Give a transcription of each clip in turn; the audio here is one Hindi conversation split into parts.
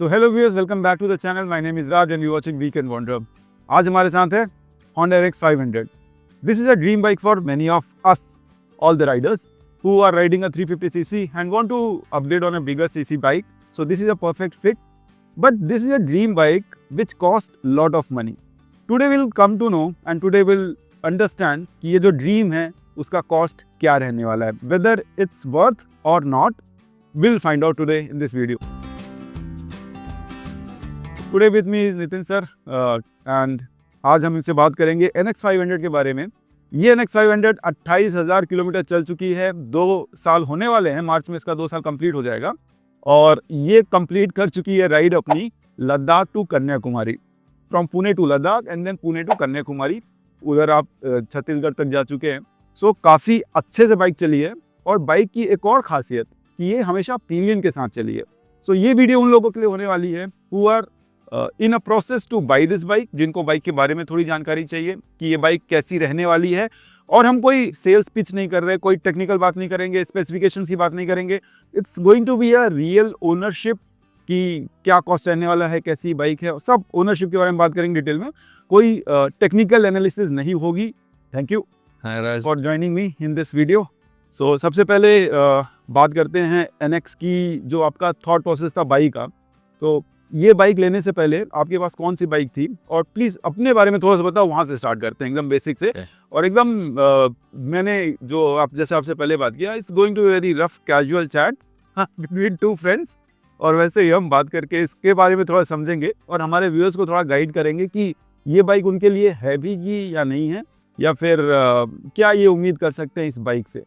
तो hello viewers, welcome back to the channel. My name is Raj and you watching weekend wonder. आज हमारे साथ है Honda NX 500। This is a dream bike for many of us, all the riders who are riding a 350cc and want to upgrade on a bigger cc bike. So this is a perfect fit, but this is a dream bike which cost lot of money. Today we'll come to know and today we'll understand कि ये जो ड्रीम है उसका कॉस्ट क्या रहने वाला है, whether it's worth or not. We'll find out today in this video. Today with me is Nitin sir and आज हम इनसे बात करेंगे NX 500 के बारे में। ये NX 500 28,000 किलोमीटर चल चुकी है, 2 साल होने वाले हैं, मार्च में इसका 2 साल कंप्लीट हो जाएगा और ये कंप्लीट कर चुकी है राइड अपनी Ladakh to Kanyakumari, from Pune to Ladakh and then Pune to Kanyakumari. उधर आप छत्तीसगढ़ तक जा चुके हैं। सो काफ़ी अच्छे से बाइक चली है और बाइक की एक और खासियत कि ये हमेशा प्रीमियम के साथ चली है। सो ये वीडियो उन लोगों के लिए होने वाली है who are in a process to buy this bike, जिनको बाइक के बारे में थोड़ी जानकारी चाहिए कि ये बाइक कैसी रहने वाली है। और हम कोई सेल्स पिच नहीं कर रहे, कोई टेक्निकल बात नहीं करेंगे, स्पेसिफिकेशंस की बात नहीं करेंगे। It's going to be a real ownership कि क्या कॉस्ट रहने वाला है, कैसी बाइक है, सब ओनरशिप के बारे में बात करेंगे डिटेल में। कोई टेक्निकल एनालिसिस नहीं होगी। Thank you for joining me in this video. So सबसे पहले बात करते हैं NX की, जो आपका थॉट प्रोसेस था बाइक का। तो ये बाइक लेने से पहले आपके पास कौन सी बाइक थी, और प्लीज़ अपने बारे में थोड़ा सा बताओ। वहाँ से स्टार्ट करते हैं एकदम बेसिक से। और एकदम मैंने जो जैसे आपसे पहले बात किया, it's going to very rough casual chat between two friends. और वैसे ही हम बात करके इसके बारे में थोड़ा समझेंगे और हमारे व्यूअर्स को थोड़ा गाइड करेंगे कि ये बाइक उनके लिए है भी या नहीं है, या फिर क्या ये उम्मीद कर सकते हैं इस बाइक से।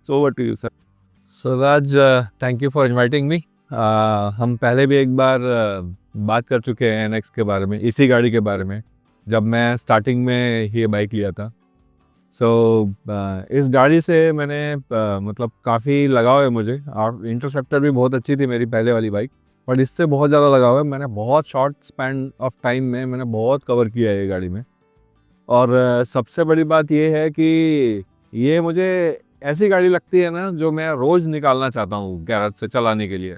So over to you sir. So Raj, thank you for inviting me. हम पहले भी एक बार बात कर चुके हैं NX के बारे में, इसी गाड़ी के बारे में, जब मैं स्टार्टिंग में ये बाइक लिया था। इस गाड़ी से मैंने मतलब काफ़ी लगाव है मुझे, और इंटरसेप्टर भी बहुत अच्छी थी मेरी पहले वाली बाइक, पर इससे बहुत ज़्यादा लगाव है। मैंने बहुत शॉर्ट स्पैन ऑफ टाइम में मैंने बहुत कवर किया है ये गाड़ी में। और सबसे बड़ी बात ये है कि ये मुझे ऐसी गाड़ी लगती है ना जो मैं रोज़ निकालना चाहता हूँ गैराज से चलाने के लिए।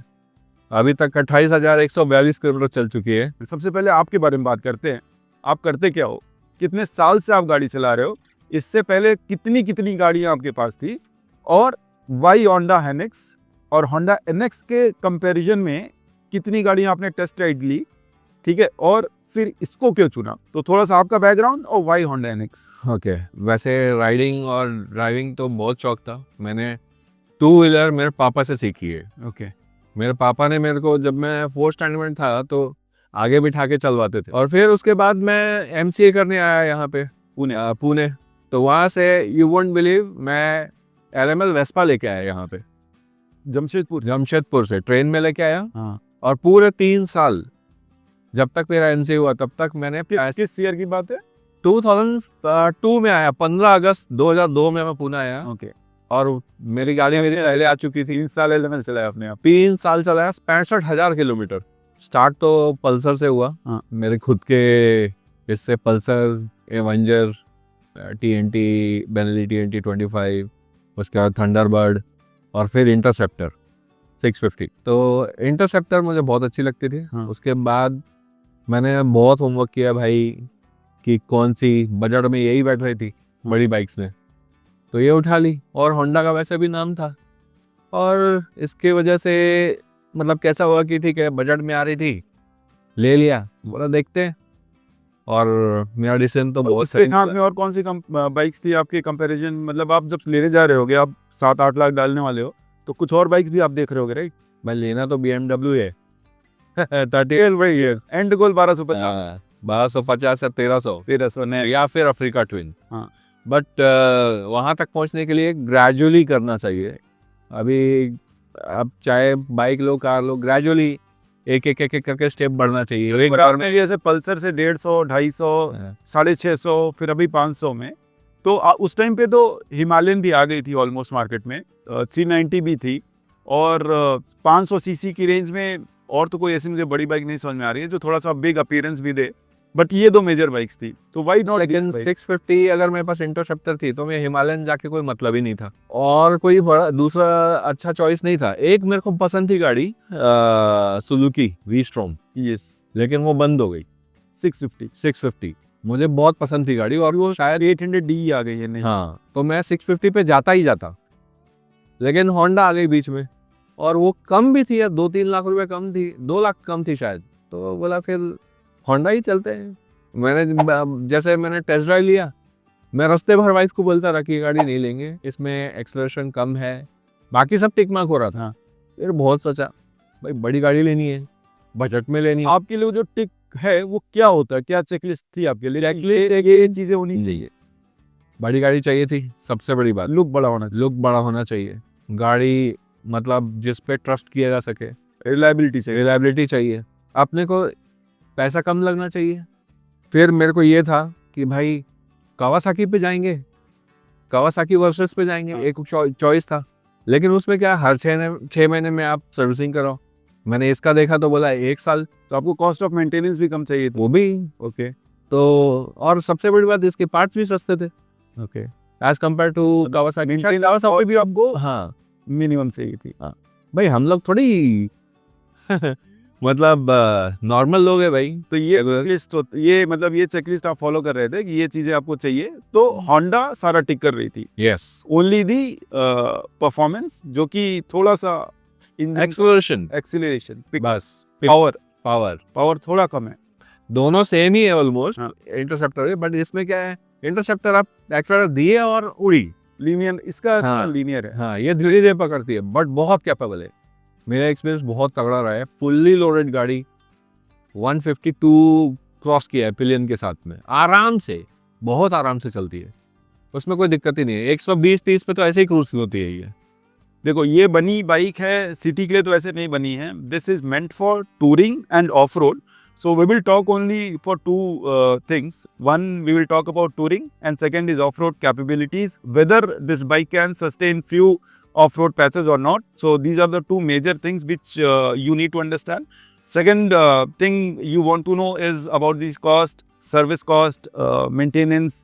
अभी तक 28,142 किलोमीटर चल चुकी है। सबसे पहले आपके बारे में बात करते हैं। आप करते क्या हो, कितने साल से आप गाड़ी चला रहे हो, इससे पहले कितनी गाड़ियां आपके पास थी, और वाई होंडा NX और होंडा NX के कंपैरिजन में कितनी गाड़ियां आपने टेस्ट राइड ली, ठीक है, और फिर इसको क्यों चुना। तो थोड़ा सा आपका बैकग्राउंड और वाई होंडा NX। ओके, वैसे राइडिंग और ड्राइविंग तो बहुत शौक था। मैंने 2 व्हीलर मेरे पापा से सीखी है। ओके। मेरे पापा ने मेरे को, जब मैं 4th स्टैंडर्ड में था, तो आगे बिठा के चलवाते थे। और फिर उसके बाद मैं MCA करने आया यहाँ पे पुणे। तो वहाँ से यू वोंट बिलीव, मैं LML वेस्पा लेके आया यहाँ पे जमशेदपुर से ट्रेन में लेके आया। हाँ। और पूरे 3 साल जब तक मेरा MCA हुआ तब तक मैंने किस ईयर की बात है? 2002 में आया, 15 अगस्त 2002 में मैं पुणे आया। ओके। और मेरी गाड़ी मेरी पहले आ चुकी थी। 3 साल LML चलाया आपने? आप 3 साल चलाया, 65,000 किलोमीटर। स्टार्ट तो पल्सर से हुआ। हाँ। मेरे खुद के इससे Pulsar, Avenger, TNT, Benelli TNT 25, उसके बाद थंडरबर्ड, और फिर इंटरसेप्टर 650। तो इंटरसेप्टर मुझे बहुत अच्छी लगती थी। हाँ। उसके बाद मैंने बहुत होमवर्क किया भाई कि कौन सी बजट में यही बैठ रही थी बड़ी बाइक्स में, तो ये उठा ली। और होंडा का वैसे भी नाम था, और इसके वजह से मतलब कैसा हुआ कि ठीक है, बजट में आ रही थी, ले लिया, बोला देखते हैं। और मेरा डिसीजन तो बहुत सही में। और कौन सी बाइक्स थी आपके कंपैरिजन, मतलब आप जब लेने जा रहे होगे, आप 7-8 लाख डालने वाले हो, तो कुछ और बाइक्स भी आप देख रहे होगे, राइट? भाई लेना तो BMW है। 30 एंड गोल 1250, 1250 या 1300 ने, या फिर अफ्रीका ट्विन। हाँ। बट वहाँ तक पहुँचने के लिए ग्रेजुअली करना चाहिए। अभी अब चाहे बाइक लो, कार लो, ग्रेजुअली एक करके स्टेप बढ़ना चाहिए। एक बार में जैसे पल्सर से 150, 250, 650, फिर अभी 500 में, तो उस टाइम पे तो हिमालयन भी आ गई थी ऑलमोस्ट मार्केट में, 390 भी थी, और 500 सीसी की रेंज में और तो कोई ऐसी मुझे बड़ी बाइक नहीं समझ में आ रही है जो थोड़ा सा बिग अपीयरेंस भी दे बट ये दो मेजर बाइक्स थी, तो वाई नॉट लेकिन 650 अगर मेरे पास इंटरसेप्टर थी तो मैं हिमालयन जाके कोई मतलब ही नहीं था, और कोई बड़ा दूसरा अच्छा चॉइस नहीं था। एक मेरे को पसंद थी गाड़ी सुजुकी वी स्ट्रॉम, यस लेकिन वो बंद हो गई। 650 मुझे बहुत पसंद थी गाड़ी, और वो शायद 800D आ गई है नहीं। हाँ, तो मैं 650 पे जाता ही जाता, लेकिन होंडा आ गई बीच में, और वो कम भी थी या 2-3 लाख रुपए कम थी, 2 लाख कम थी शायद, तो बोला फिर होंडा ही चलते हैं। जैसे मैंने टेस्ट ड्राइव लिया, मैं रास्ते भर वाइफ को बोलता रहा कि ये गाड़ी नहीं लेंगे, इसमें एक्सेलरेशन कम है, बाकी सब टिक मार्क हो रहा था। हाँ। फिर बहुत सोचा भाई बड़ी गाड़ी लेनी है, बजट में लेनी है। आपके लिए जो टिक है वो क्या होता है, क्या चेकलिस्ट थी आपके लिए? Checklist ये चीजें होनी चाहिए। बड़ी गाड़ी चाहिए थी, सबसे बड़ी बात, लुक बड़ा होना चाहिए, लुक बड़ा होना चाहिए, गाड़ी मतलब जिस पे ट्रस्ट किया जा सके, रिलायबिलिटी चाहिए। रिलायबिलिटी चाहिए, अपने को पैसा कम लगना चाहिए। फिर मेरे को ये था कि भाई कावासाकी पे जाएंगे, कावासाकी वर्सेस पे जाएंगे, एक चॉइस था। लेकिन उसमें क्या, हर 6 महीने में आप सर्विसिंग कराओ। मैंने इसका देखा तो बोला 1 साल, तो आपको कॉस्ट ऑफ मेंटेनेंस भी कम चाहिए था। वो भी। ओके तो और सबसे बड़ी बात, इसके पार्ट्स भी सस्ते थे okay. As compare to Kawasaki. Kawasaki भी आपको हाँ मिनिमम चाहिए थी। भाई, हम लोग थोड़ी मतलब नॉर्मल लोग हैं भाई। तो ये लिस्ट ये मतलब ये चेकलिस्ट आप फॉलो कर रहे थे कि ये चीजें आपको चाहिए, तो होंडा सारा टिक कर रही थी। यस, ओनली दी परफॉर्मेंस जो कि थोड़ा सा एक्सीलरेशन बस पावर पावर थोड़ा कम है। दोनों सेम ही है ऑलमोस्ट, हाँ। इंटरसेप्टर है, बट इसमें क्या है, इंटरसेप्टर आप एक्सेलरेटर दिए और उड़ी। लीनियर इसका हाँ। लीनियर है। हाँ, ये धीरे धीरे पकड़ती है, बट बहुत कैपेबल है। मेरा एक्सपीरियंस बहुत तगड़ा रहा है। फुल्ली लोडेड गाड़ी 152 क्रॉस किया है पिलियन के साथ में, आराम से, बहुत आराम से चलती है, उसमें कोई दिक्कत ही नहीं है। 120-30 पे तो ऐसे ही क्रूज होती है ये। देखो, ये बनी बाइक है सिटी के लिए, तो ऐसे नहीं बनी है। This is meant for touring end of road. So we will talk only for two things. One, we will talk about touring, and second is off-road capabilities, whether this bike can sustain few off-road patches or not. So these are the two major things which you need to understand. Second thing you want to know is about these cost, service cost, maintenance.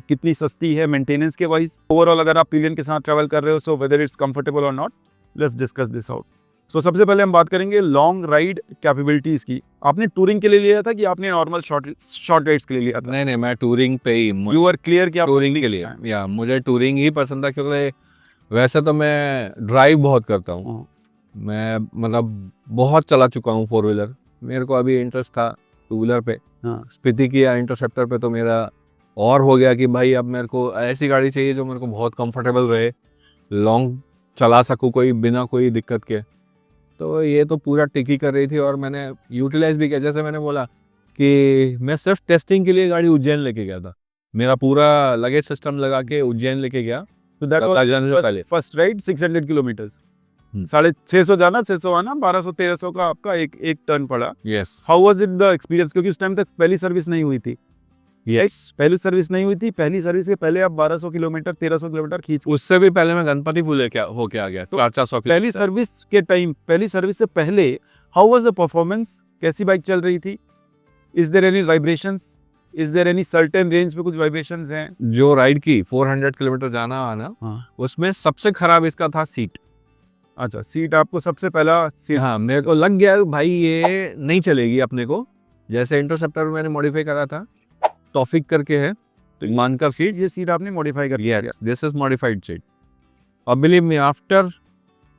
कितनी सस्ती है मेंटेनेंस के वाइज ओवरऑल अगर आप पिलियन के साथ ट्रैवल कर रहे हो, सो वेदर इट्स कंफर्टेबल और not. Let's discuss this out. So सबसे पहले हम बात करेंगे लॉन्ग राइड कैपेबिलिटीज की। आपने टूरिंग के लिए लिया था कि आपने नॉर्मल शॉर्ट राइड्स के लिए लिया था? नहीं, मैं टूरिंग पे ही, यू आर क्लियर कि आप टूरिंग के लिए, या मुझे टूरिंग ही पसंद था, क्योंकि वैसे तो मैं ड्राइव बहुत करता हूँ, मैं मतलब बहुत चला चुका हूँ 4 व्हीलर। मेरे को अभी इंटरेस्ट था 2 व्हीलर पे। स्पीति किया इंटरसेप्टर पे, तो मेरा और हो गया कि भाई अब मेरे को ऐसी गाड़ी चाहिए जो मेरे को बहुत कंफर्टेबल रहे, लॉन्ग चला सकूँ कोई बिना कोई दिक्कत के। तो ये तो पूरा टिकी कर रही थी, और मैंने यूटिलाइज भी किया। जैसे मैंने बोला कि मैं सिर्फ टेस्टिंग के लिए गाड़ी उज्जैन लेके गया था, मेरा पूरा लगेज सिस्टम लगा के उज्जैन लेके गया। तो that was first ride 600 kilometres, 650 जाना 600 आना, 1200-1300 का आपका एक टर्न पड़ा। Yes. How was it the experience? क्योंकि उस टाइम तक पहली सर्विस नहीं हुई थी। यस, पहली सर्विस नहीं हुई थी। पहली सर्विस के पहले आप 1200 किलोमीटर 1300 किलोमीटर खींच, उससे भी पहले मैं गणपति फूले क्या होके आ गया, तो 400 पहली सर्विस के टाइम, पहली सर्विस से पहले हाउ वाज द परफॉर्मेंस? कैसी बाइक चल रही थी? Is there any vibrations? Is there any certain range पे कुछ वाइब्रेशंस हैं? जो राइड की 400 किलोमीटर जाना आना, उसमें सबसे खराब इसका था सीट। अच्छा, सीट आपको सबसे पहला सीट? हाँ, मेरे को लग गया भाई ये नहीं चलेगी अपने को। जैसे इंटरसेप्टर मैंने मॉडिफाई करा था, टॉफिक करके है, तो मानकर सीट, ये सीट आपने मॉडिफाई कर दिया, दिस इज मॉडिफाइड सीट। और बिलीव मी, आफ्टर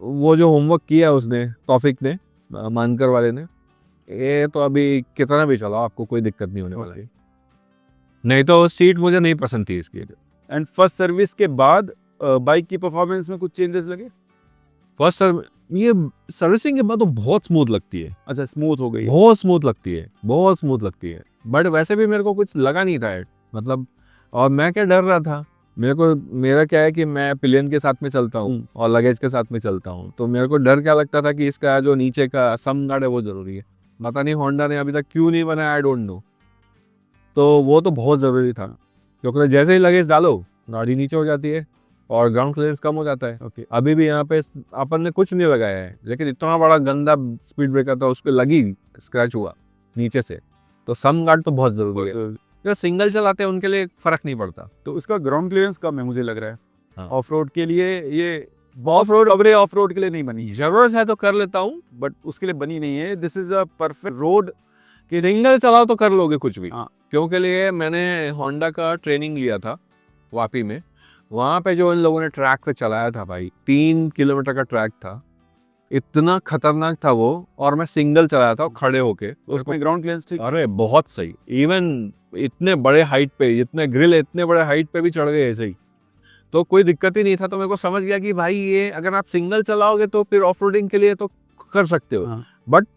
वो जो होमवर्क किया उसने, टॉफिक ने, मानकर वाले ने, ये तो अभी कितना भी चलाओ आपको कोई दिक्कत नहीं होने वाला है। नहीं तो सीट मुझे नहीं पसंद थी इसकी। एंड फर्स्ट सर्विस के बाद बाइक की परफॉर्मेंस में कुछ चेंजेस लगे? ये सर्विसिंग के बाद तो बहुत स्मूथ लगती है। अच्छा, स्मूथ हो गई? बहुत स्मूथ लगती है, बहुत स्मूथ लगती है। बट वैसे भी मेरे को कुछ लगा नहीं था मतलब, और मैं क्या डर रहा था, मेरा क्या है कि मैं पिलियन के साथ में चलता हूँ और लगेज के साथ में चलता हूँ, तो मेरे को डर क्या लगता था कि इसका जो नीचे का सम गार्ड है वो जरूरी है। पता नहीं होंडा ने अभी तक क्यों नहीं बनाया, आई डोंट नो। तो वो तो बहुत ज़रूरी था, क्योंकि जैसे ही लगेज डालो गाड़ी नीचे हो जाती है और ग्राउंड क्लियरेंस कम हो जाता है। ओके। अभी भी यहाँ पे अपन ने कुछ नहीं लगाया है, लेकिन इतना बड़ा गंदा स्पीड ब्रेकर था, उस पर लगी, स्क्रैच हुआ नीचे से, तो सम गार्ड तो बहुत जरूरी है। जो सिंगल चलाते हैं उनके लिए फर्क नहीं पड़ता। तो उसका ग्राउंड क्लियरेंस कम है मुझे लग रहा है। हाँ। ऑफ रोड के लिए ये of road coverage of road के लिए नहीं बनी है, जरूरत है तो कर लेता हूँ, बट उसके लिए बनी नहीं है। This is a perfect road. Single चलाओ तो कर लोगे कुछ भी। हाँ। क्योंकि लिए मैंने होंडा का ट्रेनिंग लिया था वापी में, वहाँ पे जो इन लोगों ने ट्रैक पे चलाया था भाई, 3 किलोमीटर का ट्रैक था, इतना खतरनाक था वो, और मैं सिंगल चलाया था खड़े होके उसमें ग्राउंड क्लियरेंस ठीक। अरे बहुत सही। इवन इतने बड़े हाइट पे, इतने ग्रिल इतने बड़े हाइट पे भी चढ़ गए ऐसे ही, तो कोई दिक्कत ही नहीं था। तो मेरे को समझ गया कि भाई ये अगर आप सिंगल चलाओगे तो फिर ऑफ रोडिंग के लिए तो कर सकते हो। हाँ। बट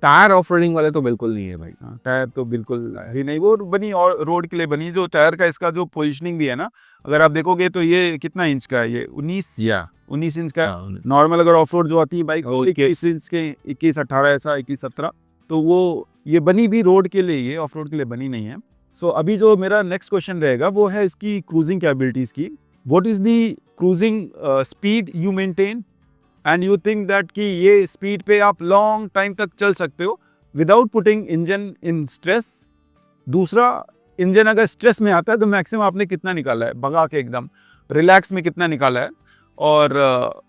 टायर ऑफ रोडिंग वाले तो बिल्कुल नहीं है भाई। हाँ, टायर तो बिल्कुल ही नहीं, वो बनी और रोड के लिए बनी। जो टायर का इसका जो पोजीशनिंग भी है ना, अगर आप देखोगे तो ये कितना इंच का है, ये 19 इंच का है। नॉर्मल अगर ऑफ रोड जो आती है बाइक वो 21 इंच के, 21 18 ऐसा 21 17, तो वो ये बनी भी रोड के लिए, ये ऑफ रोड के लिए बनी नहीं है। सो अभी जो मेरा नेक्स्ट क्वेश्चन रहेगा वो है इसकी क्रूजिंग कैपेबिलिटीज की। What is the cruising speed you maintain and you think that कि ये स्पीड पे आप लॉन्ग टाइम तक चल सकते हो विदाउट पुटिंग इंजन इन स्ट्रेस। दूसरा, इंजन अगर स्ट्रेस में आता है तो मैक्सिमम आपने कितना निकाला है भगा के, एकदम रिलैक्स में कितना निकाला है, और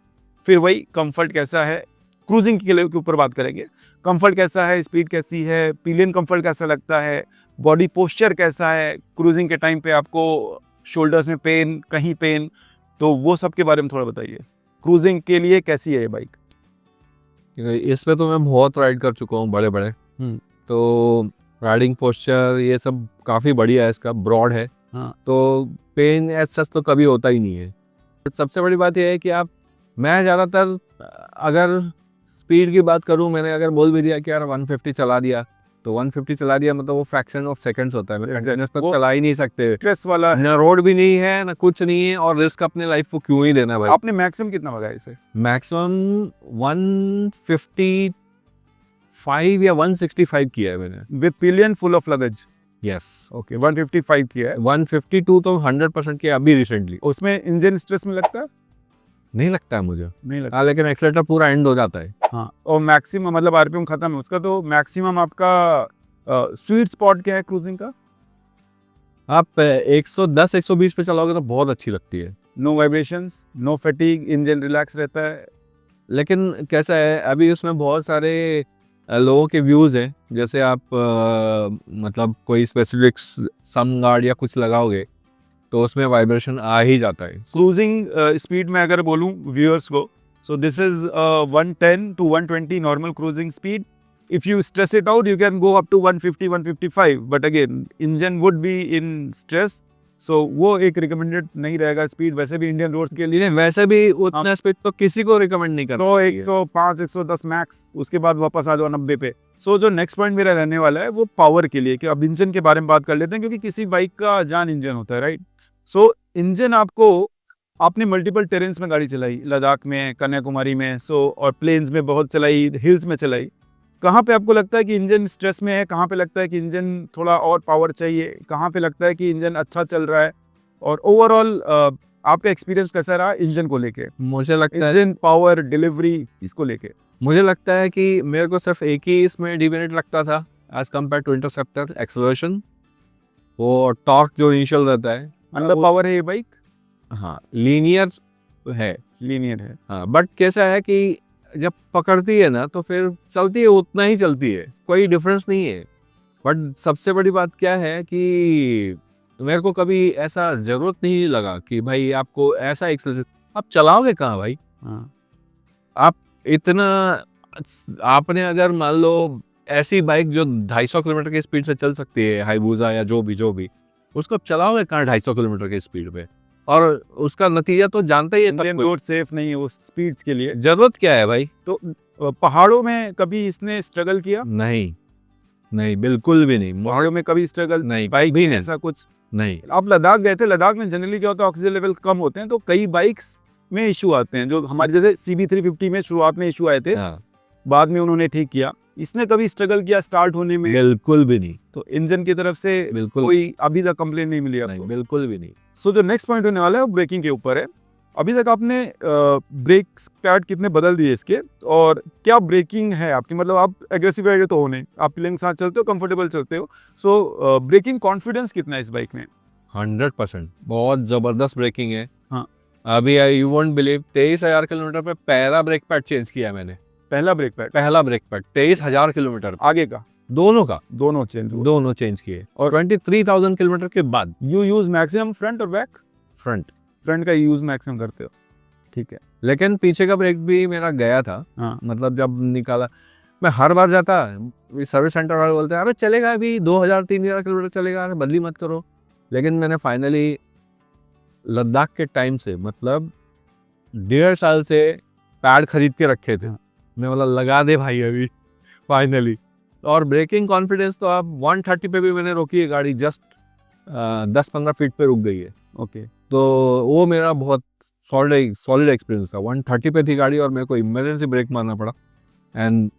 फिर वही कंफर्ट कैसा है। क्रूजिंग के ऊपर बात करेंगे, कंफर्ट कैसा है, स्पीड कैसी है, पिलियन कंफर्ट कैसा लगता है, बॉडी पोस्चर कैसा है, क्रूजिंग के टाइम पे आपको शोल्डर्स में पेन, कहीं पेन, तो वो सब के बारे में थोड़ा बताइए। क्रूजिंग के लिए कैसी है ये बाइक? इस पे तो मैं बहुत राइड कर चुका हूँ बड़े बड़े, तो राइडिंग पोस्चर ये सब काफ़ी बढ़िया है, इसका ब्रॉड है। हाँ। तो पेन एज सच तो कभी होता ही नहीं है। सबसे बड़ी बात यह है कि मैं ज़्यादातर अगर स्पीड की बात करूँ, मैंने अगर बोल भी दिया कि यार 150 चला दिया, तो 150 चला दिया मतलब वो फ्रैक्शन ऑफ सेकंड्स होता है, कंटिन्यूअस तो चला ही नहीं सकते। स्ट्रेस वाला है, ना रोड भी नहीं है ना कुछ नहीं है, और रिस्क अपने लाइफ को क्यों ही देना भाई। आपने मैक्सिमम कितना भगाया इसे? मैक्सिमम 155 या 165 किया है मैंने, with pillion full of luggage. Yes. Okay, 155 किया है। 152 तो 100% किया अभी रिसेंटली। उसमें इंजन स्ट्रेस में लगता है? नहीं लगता है मुझे। नहीं लगता। हाँ, लेकिन एक्सीलरेटर पूरा एंड हो जाता है। हाँ, और मैक्सिमम मतलब आरपीएम खत्म है उसका, तो मैक्सिमम आपका स्वीट स्पॉट क्या है क्रूजिंग का? आप 110 120 पे चलाओगे तो बहुत अच्छी लगती है। No vibrations, no fatigue, engine relax रहता है। लेकिन कैसा है, अभी उसमें बहुत सारे लोगों के व्यूज़ हैं, जैसे आप मतलब कोई स्पेसिफिक सम गार्ड या कुछ लगाओगे तो उसमें वाइब्रेशन आ ही जाता है। क्रूजिंग स्पीड में अगर बोलूं व्यूअर्स को, so this is 110 to 120 normal cruising speed. If you stress it out you can go up to 150 155, but again engine would be in stress, so वो एक रिकमेंडेड नहीं रहेगा स्पीड वैसे भी इंडियन रोड्स के लिए। वैसे भी उतना स्पीड तो किसी को रिकमेंड नहीं करता। तो 105 110 मैक्स, उसके बाद वापस आ जाओ 90 पे। सो जो नेक्स्ट पॉइंट मेरा रहने वाला है वो पावर के लिए, कि अब इंजन के बारे में बात कर लेते हैं, क्योंकि किसी बाइक का जान इंजन होता है, राइट? सो इंजन आपने मल्टीपल टेरेन्स में गाड़ी चलाई, लद्दाख में, कन्याकुमारी में, और प्लेन्स में बहुत चलाई, हिल्स में चलाई। कहाँ पे आपको लगता है कि इंजन स्ट्रेस में है, कहाँ पे लगता है कि इंजन थोड़ा और पावर चाहिए, कहाँ पे लगता है कि इंजन अच्छा चल रहा है, और ओवरऑल आपका एक्सपीरियंस कैसा रहा इंजन को लेके? मुझे लगता है इंजन पावर, डिलीवरी, इसको लेके मुझे लगता है कि मेरे को सिर्फ एक ही इसमें डिमेरिट लगता था as compare to interceptor, acceleration. वो टॉर्क जो इनिशियल रहता है, अंडर पावर है ये बाइक। हाँ, लीनियर है। लीनियर है, हाँ, बट कैसा है कि जब पकड़ती है ना तो फिर चलती है, उतना ही चलती है, कोई डिफरेंस नहीं है। बट सबसे बड़ी बात क्या है कि मेरे को कभी ऐसा जरूरत नहीं लगा कि भाई आपको ऐसा एक्सेलरेट, आप चलाओगे कहाँ भाई? हाँ। आप इतना, आपने अगर मान लो ऐसी बाइक जो 250 किलोमीटर की स्पीड से चल सकती है, हाइबूजा या जो भी, उसको आप चलाओगे कहाँ 250 किलोमीटर की स्पीड पे? और उसका नतीजा तो जानते ही है, इंडियन रोड सेफ नहीं है उस स्पीड्स के लिए। जरूरत क्या है भाई? तो पहाड़ों में कभी इसने स्ट्रगल किया? नहीं, बिल्कुल भी नहीं। पहाड़ों में कभी स्ट्रगल नहीं, बाइक भी में नहीं। ऐसा कुछ नहीं। आप लद्दाख गए थे, लद्दाख में जनरली क्या होता है, ऑक्सीजन लेवल कम होते हैं, तो कई बाइक्स में इशू आते हैं, जो हमारे जैसे CB350 में शुरुआत में इशू आए थे, हाँ, बाद में उन्होंने ठीक किया। इसने कभी स्ट्रगल किया स्टार्ट होने में? बिल्कुल भी नहीं। तो इंजन की तरफ से बिल्कुल कोई अभी तक कंप्लेन नहीं मिली आपको? नहीं, बिल्कुल भी नहीं। सो जो नेक्स्ट पॉइंट होने वाला है वो ब्रेकिंग के ऊपर है। अभी तक आपने ब्रेक पैड कितने बदल दिए इसके, और क्या ब्रेकिंग है आपकी? मतलब आप एग्रेसिव राइडर तो हो नहीं, आप फीलिंग के साथ चलते हो, कंफर्टेबल चलते हो, सो ब्रेकिंग कॉन्फिडेंस कितना है इस बाइक में? 100% बहुत ज़बरदस्त ब्रेकिंग है। हाँ। अभी यू वोंट बिलीव 23,000 किलोमीटर पे पहला ब्रेक पैड चेंज किया मैंने। पहला ब्रेक पैड पहला ब्रेक पैड 23,000 किलोमीटर आगे का दोनों का, दोनों चेंज हुआ? दोनों चेंज किए। और 23,000 किलोमीटर के बाद यू यूज मैक्सिमम फ्रंट और बैक? फ्रंट। फ्रंट का यूज मैक्सिमम करते हो, ठीक है। लेकिन पीछे का ब्रेक भी मेरा गया था। हाँ। मतलब जब निकाला, मैं हर बार जाता, सर्विस सेंटर वाले बोलते हैं अरे चलेगा अभी 2,000-3,000 किलोमीटर चलेगा, अरे बदली मत करो। लेकिन मैंने फाइनली लद्दाख के टाइम से, मतलब 1.5 साल से पैड खरीद के रखे थे। हाँ। मैं बोला लगा दे भाई अभी फाइनली। और ब्रेकिंग कॉन्फिडेंस तो अब 130 पे भी मैंने रोकी है गाड़ी, जस्ट 10-15 फीट पे रुक गई है। ओके। तो वो मेरा बहुत सॉलिड एक्सपीरियंस था। 130 पे थी गाड़ी और मेरे को इमरजेंसी ब्रेक मारना पड़ा, एंड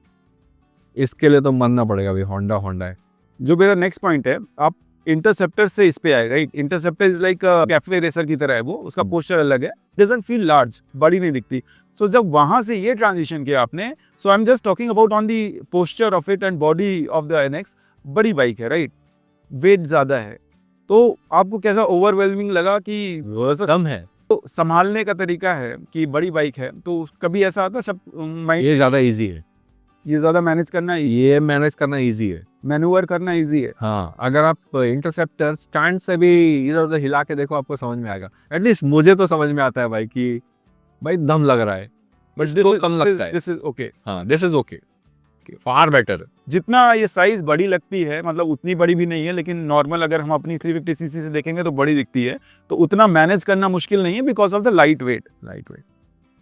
इसके लिए तो मानना पड़ेगा भाई, होंडा है। जो मेरा नेक्स्ट पॉइंट है, आप इंटरसेप्टर से इस पे आए, right? Interceptor is like cafe racer की तरह है वो, उसका पोस्टर अलग है, डजंट फील लार्ज, बड़ी नहीं दिखती। सो जब वहां से ये ट्रांजिशन किया आपने, so I am just talking about on the posture of it and body of the NX. बड़ी बाइक है, राइट? वेट ज्यादा है, तो आपको कैसा ओवरवेलमिंग लगा कि कम है, तो संभालने का तरीका है कि बड़ी बाइक है, तो कभी ऐसा आता सब माइंड ये ज़्यादा इजी है, ये ज्यादा मैनेज करना, ये मैनेज करना इजी है, मैन्यूवर करना इजी है? हाँ। अगर आप इंटरसेप्टर स्टैंड से भी इधर उधर हिला के देखो, आपको समझ में आएगा। एटलीस्ट मुझे तो समझ में आता है भाई कि भाई दम लग रहा है, बट इसको कम लगता है। This is okay. हाँ, this is okay, far better. जितना ये साइज बड़ी लगती है, मतलब उतनी बड़ी भी नहीं है, लेकिन नॉर्मल अगर हम अपनी 350 सीसी से देखेंगे तो बड़ी दिखती है, तो उतना मैनेज करना मुश्किल नहीं है because of the light weight.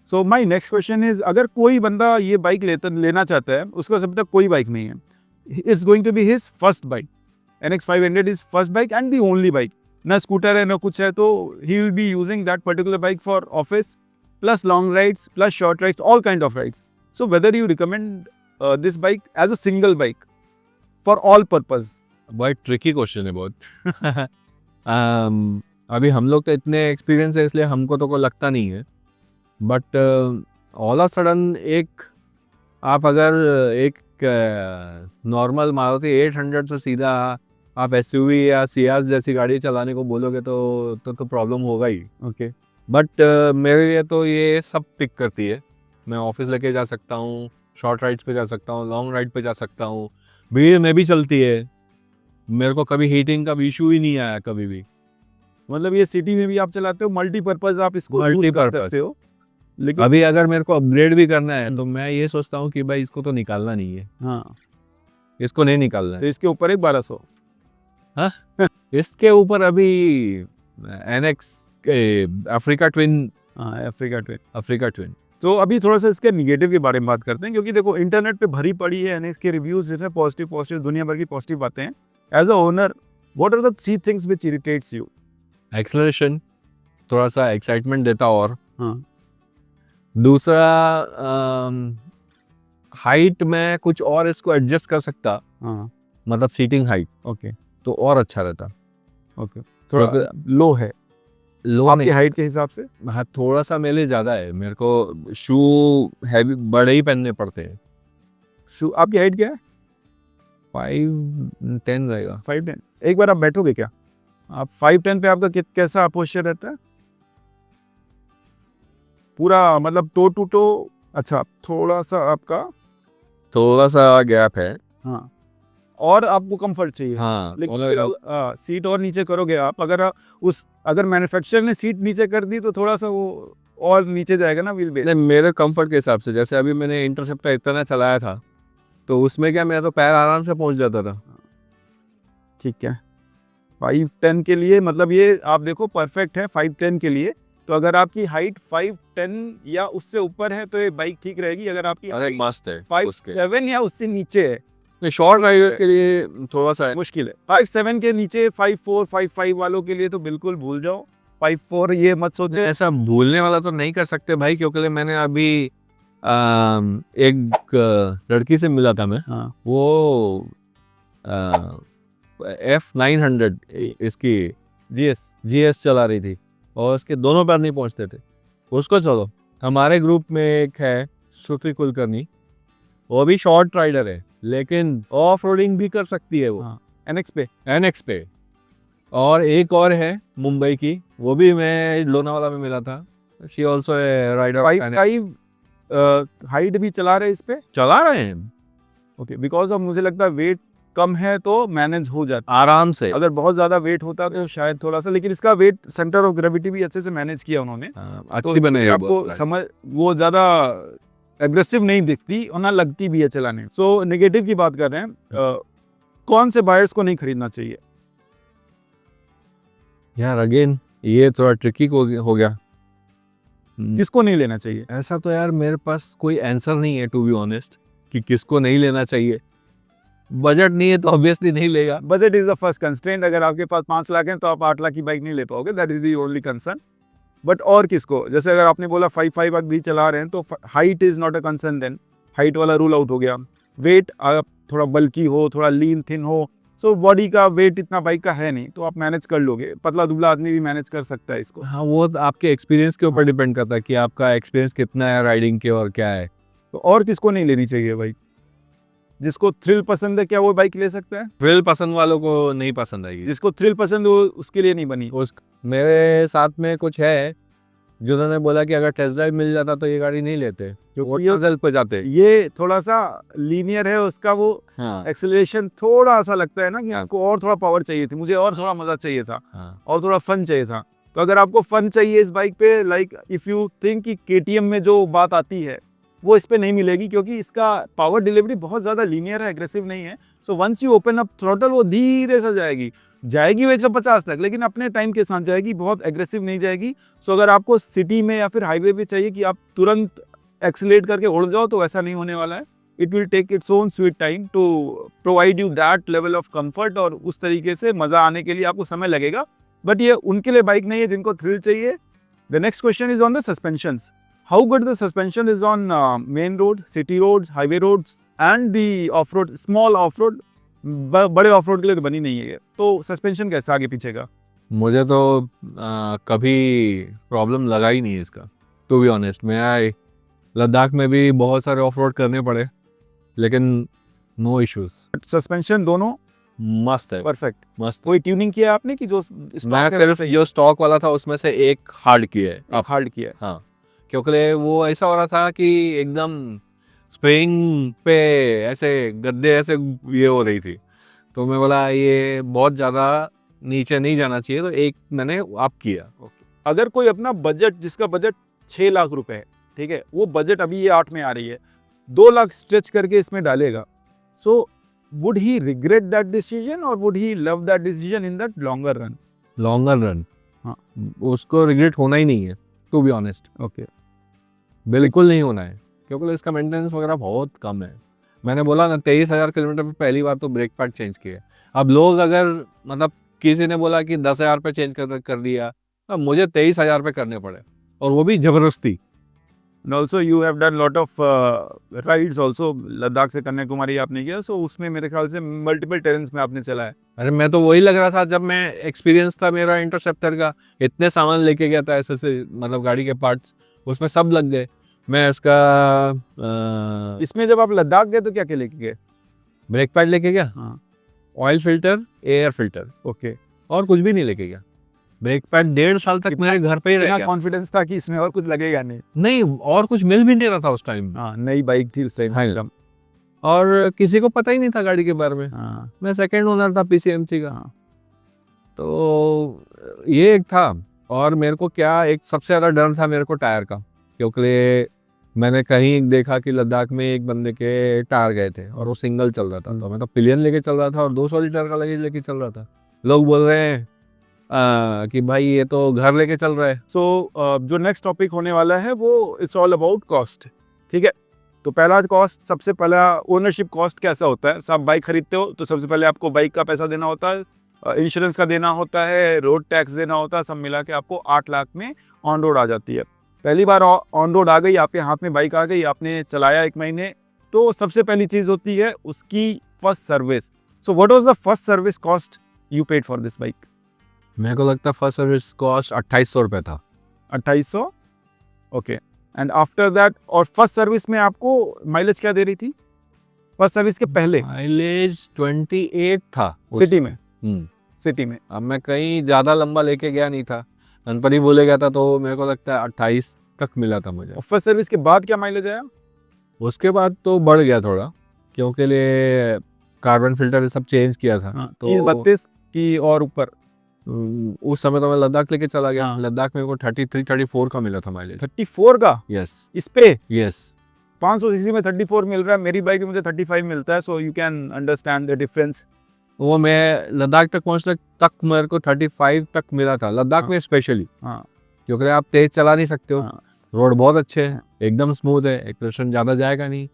So my next question is, अगर कोई बंदा ये बाइक लेना चाहता है, उसको अभी तक कोई बाइक नहीं है, it's going to be his first bike, NX 500 is first bike and the only bike, ना स्कूटर है ना कुछ है, तो he will be using that particular bike for office plus long rides plus short rides, all kind of rides. So whether you recommend this bike as a single bike for all purpose? बहुत ट्रिकी क्वेश्चन है बहुत। अभी हम लोग तो इतने एक्सपीरियंस है, इसलिए हमको तो कोई लगता नहीं है। बट ऑल ऑफ सडन आप अगर एक नॉर्मल मारुति 800 से सीधा आप SUV या सियाज जैसी गाड़ी चलाने को बोलोगे तो प्रॉब्लम होगा ही। ओके। बट मेरे लिए तो ये सब पिक करती है। मैं ऑफिस लेके जा सकता हूँ, शॉर्ट राइड्स पे जा सकता हूँ, लॉन्ग राइड पे जा सकता हूँ, भीड़ में भी चलती है। मेरे को कभी हीटिंग का इशू ही नहीं आया कभी भी। मतलब ये सिटी में भी आप चलाते हो, मल्टीपर्पज आप इसको यूज कर सकते हो। लेकिन अभी अगर मेरे को अपग्रेड भी करना है तो मैं ये सोचता हूँ कि भाई इसको तो निकालना नहीं है। हाँ, इसको नहीं निकालना तो है। इसके ऊपर एक 1200। हाँ, इसके ऊपर अभी NX अफ्रीका ट्विन। हाँ, अफ्रीका ट्विन। तो अभी थोड़ा सा इसके निगेटिव के बारे में बात करते हैं, क्योंकि देखो इंटरनेट पे भरी पड़ी है NX के रिव्यूज, जिसमें पॉजिटिव दुनिया भर की पॉजिटिव बातें हैं। As a owner, what are the 3 things which irritates you? Acceleration थोड़ा सा एक्साइटमेंट देता, और हाँ, दूसरा हाइट में कुछ और इसको एडजस्ट कर सकता, हाँ, मतलब सीटिंग हाइट, ओके, तो और अच्छा रहता। ओके। थोड़ा लो है लो आपकी नहीं, हाइट के हिसाब से? हाँ थोड़ा सा मेरे लिए ज़्यादा है। मेरे को शू हैवी बड़े ही पहनने पड़ते हैं। शू आपकी हाइट क्या है? 5'10" रहेगा। 5'10"? एक बार आप बैठोगे क्या? आप 5'10" पे आपका कैसा पोस्चर रहता है? पूरा मतलब टो टू टो? अच्छा, थोड़ा सा आपका थोड़ा सा गैप है। हाँ, और आपको कंफर्ट चाहिए। हाँ, लेकिन फिर सीट और नीचे करोगे आप, अगर मैन्युफैक्चरर ने सीट नीचे कर दी तो थोड़ा सा वो और नीचे जाएगा ना व्हील बेस। नहीं, मेरे कंफर्ट के हिसाब से, जैसे अभी मैंने इंटरसेप्टर इतना चलाया था, तो उसमें क्या मेरा तो पैर आराम से पहुंच जाता था। ठीक है, 5'10" के लिए मतलब ये आप देखो परफेक्ट है 5'10" के लिए। तो अगर आपकी हाइट 5'10" या उससे ऊपर है तो ये बाइक ठीक रहेगी। अगर आपकी अरे मस्त है। 5'7" या उससे नीचे है, शॉर्ट राइडर के लिए थोड़ा सा है, मुश्किल है। 5'7" के नीचे 5'4", 5'5" वालों के लिए तो बिल्कुल भूल जाओ। 5'4" ये मत सोचो। ऐसा भूलने वाला तो नहीं कर सकते भाई, क्योंकि मैंने अभी एक लड़की से मिला था मैं। हाँ, वो F900 इसकी GS GS चला रही थी, और उसके दोनों पैर नहीं पहुंचते थे। उसको छोड़ो, हमारे ग्रुप में एक है श्रुति कुलकर्णी, वो भी शॉर्ट राइडर है लेकिन ऑफ रोडिंग भी कर सकती है वो। हाँ, एनएक्स पे। एनएक्स पे। और एक और है मुंबई की, वो भी मैं लोनावाला में मिला था, she also a rider. 5 height भी चला रहे इस पे। चला रहे हैं ओके, बिकॉज अब मुझे लगता है वेट कम है तो मैनेज हो जाता आराम से। है। अगर बहुत ज्यादा वेट होता तो शायद थोड़ा सा, लेकिन इसका वेट सेंटर ऑफ ग्रेविटी भी अच्छे से मैनेज किया उन्होंने। अच्छी बने आपको समझ वो ज्यादा एग्रेसिव नहीं दिखती और ना लगती भी है चलाने। सो नेगेटिव की बात कर रहे हैं, कौन से बायर्स को नहीं खरीदना चाहिए? यार अगेन ये थोड़ा ट्रिकी हो गया। किसको नहीं लेना चाहिए? ऐसा तो यार मेरे पास कोई आंसर नहीं है टू बी ऑनेस्ट कि किसको नहीं लेना चाहिए। बजट नहीं है तो ऑब्वियसली नहीं लेगा। Budget is the first constraint. अगर आपके पास 5 लाख है तो आप 8 लाख की बाइक नहीं ले पाओगे, that is the only concern. But और किसको, जैसे अगर आपने बोला 5 भी चला रहे हैं तो height is not a concern, then height वाला रूल आउट हो गया। वेट, आप थोड़ा बल्की हो, थोड़ा लीन थिन हो, सो बॉडी का वेट इतना बाइक का है नहीं तो आप मैनेज कर लोगे। पतला दुबला आदमी भी मैनेज कर सकता है इसको। हाँ, वो आपके एक्सपीरियंस के ऊपर डिपेंड करता है कि आपका एक्सपीरियंस कितना है राइडिंग के और क्या है। तो और किसको नहीं लेनी चाहिए बाइक? जिसको थ्रिल पसंद है क्या वो बाइक ले सकता है? थ्रिल पसंद वालों को नहीं पसंद आएगी। जिसको थ्रिल पसंद हो उसके लिए नहीं बनी। मेरे साथ में कुछ है जिन्होंने बोला कि अगर टेस्ट ड्राइव मिल जाता तो ये गाड़ी नहीं लेते, वो डीजल पे जाते। ये थोड़ा सा लीनियर है उसका, वो एक्सेलरेशन थोड़ा सा लगता है ना कि आपको और थोड़ा पावर चाहिए थी, मुझे और थोड़ा मजा चाहिए था, और थोड़ा फन चाहिए था। तो अगर आपको फन चाहिए इस बाइक पे, लाइक इफ यू थिंक कि केटीएम में जो बात आती है वो इस पे नहीं मिलेगी, क्योंकि इसका पावर डिलीवरी बहुत ज्यादा लीनियर है, एग्रेसिव नहीं है। So once you open up throttle वो धीरे से जाएगी वो 150 तक, लेकिन अपने टाइम के साथ जाएगी, बहुत एग्रेसिव नहीं जाएगी। सो अगर आपको सिटी में या फिर हाईवे पे चाहिए कि आप तुरंत एक्सीलरेट करके उड़ जाओ तो ऐसा नहीं होने वाला है। It will take its own sweet time to provide you that level of comfort, और उस तरीके से मजा आने के लिए आपको समय लगेगा। बट ये उनके लिए बाइक नहीं है जिनको थ्रिल चाहिए। The next question is on the suspensions. How good the suspension is on main road, city roads, highway roads and the off-road, small off-road? बड़े ऑफ-रोड के लिए तो बनी नहीं है ये। तो सस्पेंशन कैसा आगे पीछे का? मुझे तो कभी प्रॉब्लम लगा ही नहीं इसका, टू बी ऑनेस्ट। मैं लद्दाख में भी बहुत सारे ऑफ रोड करने पड़े लेकिन नो इश्यूज। सस्पेंशन दोनों मस्त है, परफेक्ट, मस्त। कोई ट्यूनिंग किया आपने कि जो मैं सिर्फ जो स्टॉक वाला था उसमें से एक हार्ड किया है। हार्ड किया है? हाँ, क्योंकि वो ऐसा हो रहा था कि एकदम स्प्रिंग पे ऐसे गद्दे ऐसे ये हो रही थी, तो मैं बोला ये बहुत ज़्यादा नीचे नहीं जाना चाहिए, तो एक मैंने अप किया। अगर कोई अपना बजट, जिसका बजट 6 लाख रुपए है, ठीक है, वो बजट अभी ये 8 में आ रही है, 2 लाख स्ट्रेच करके इसमें डालेगा, so would he regret that decision और would he love that decision in that longer run? Longer run, हाँ, उसको रिग्रेट होना ही नहीं है, टू बी ऑनेस्ट। ओके, बिल्कुल नहीं होना है, क्योंकि इसका मेंटेनेंस वगैरह बहुत कम है। मैंने बोला ना 23,000 किलोमीटर पे पहली बार तो ब्रेक पैड चेंज किए। अब लोग अगर मतलब किसी ने बोला कि 10,000 पे चेंज कर दिया, अब मुझे 23,000 पे करने पड़े, और वो भी जबरदस्ती। and also you have done lot of rides also, Ladakh से कन्याकुमारी आपने किया, सो उसमें मेरे ख्याल से मल्टीपल टेरेन्स में आपने चला है। अरे मैं तो वही लग रहा था जब मैं एक्सपीरियंस था मेरा इंटरसेप्टर का, इतने सामान लेके गया था ऐसे से, मतलब गाड़ी के पार्ट्स उसमें सब लग गए। मैं इसका इसमें जब आप लद्दाख गए तो क्या क्या लेके गए? ब्रेक पैड लेके गया, हाँ, oil filter, air filter, okay, और कुछ भी नहीं लेके गया। ब्रेक पैड 1.5 साल तक मेरे घर पे ही रह गया। कॉन्फिडेंस था कि इसमें और कुछ लगेगा नहीं? नहीं, और कुछ मिल भी नहीं रहा था उस टाइम। हाँ, नई बाइक थी उस टाइम। हाँ, और किसी को पता ही नहीं था गाड़ी के बारे में। हाँ, मैं सेकंड ओनर था पीसीएमसी का। हाँ, तो ये एक था। और मेरे को क्या, एक सबसे ज़्यादा डर था मेरे को टायर का, क्योंकि मैंने कहीं देखा कि लद्दाख में एक बंदे के टायर गए थे और वो सिंगल चल रहा था, तो मैं तो पिलियन लेके चल रहा था और 200 लीटर का लगेज लेके चल रहा था। लोग बोल रहे हैं कि भाई ये तो घर लेके चल रहा है। सो जो नेक्स्ट टॉपिक होने वाला है वो इट्स ऑल अबाउट कॉस्ट, ठीक है। तो पहला कॉस्ट, सबसे पहला ओनरशिप कॉस्ट कैसा होता है? आप बाइक खरीदते हो तो सबसे पहले आपको बाइक का पैसा देना होता है, इंश्योरेंस का देना होता है, रोड टैक्स देना होता है, सब मिला के आपको 8 लाख में ऑन रोड आ जाती है। पहली बार ऑन रोड आ गई, आपके हाथ में बाइक आ गई, आपने चलाया 1 महीने, तो सबसे पहली चीज़ होती है उसकी first service. So what was the first service cost you paid for this bike? मेरे को लगता है फर्स्ट सर्विस कॉस्ट 2800 रुपये था। 2800? ओके, एंड आफ्टर दैट, और फर्स्ट सर्विस में आपको माइलेज क्या दे रही थी फर्स्ट सर्विस के पहले? माइलेज 28 था सिटी में? हम्म। सिटी में अब मैं कहीं ज़्यादा लंबा लेके गया नहीं था, गणपति बोले गया था, तो मेरे को लगता है 28 तक मिला था मुझे। और फर्स्ट सर्विस के बाद क्या माइलेज आया? उसके बाद तो बढ़ गया थोड़ा, क्योंकि लिए कार्बन फिल्टर सब चेंज किया था। तो 30-32 की और ऊपर? उस समय तो मैं लद्दाख लेके चला गया। हाँ। लद्दाख में को 33-34 का मिला था माइलेज। 34 का यस इस पे? यस 500 सीसी में 34 मिल रहा है, मेरी बाइक में मुझे 35 मिलता है, so you can understand the difference. वो मैं लद्दाख तक पहुंचने तक मेरे को 35 तक मिला था, लद्दाख हाँ। में स्पेशली, हाँ क्योंकि आप तेज चला नहीं सकते हो। हाँ। रोड बहुत अच्छे हैं, एकदम स्मूथ है, एक्सेलरेशन ज़्यादा जाएगा नहीं,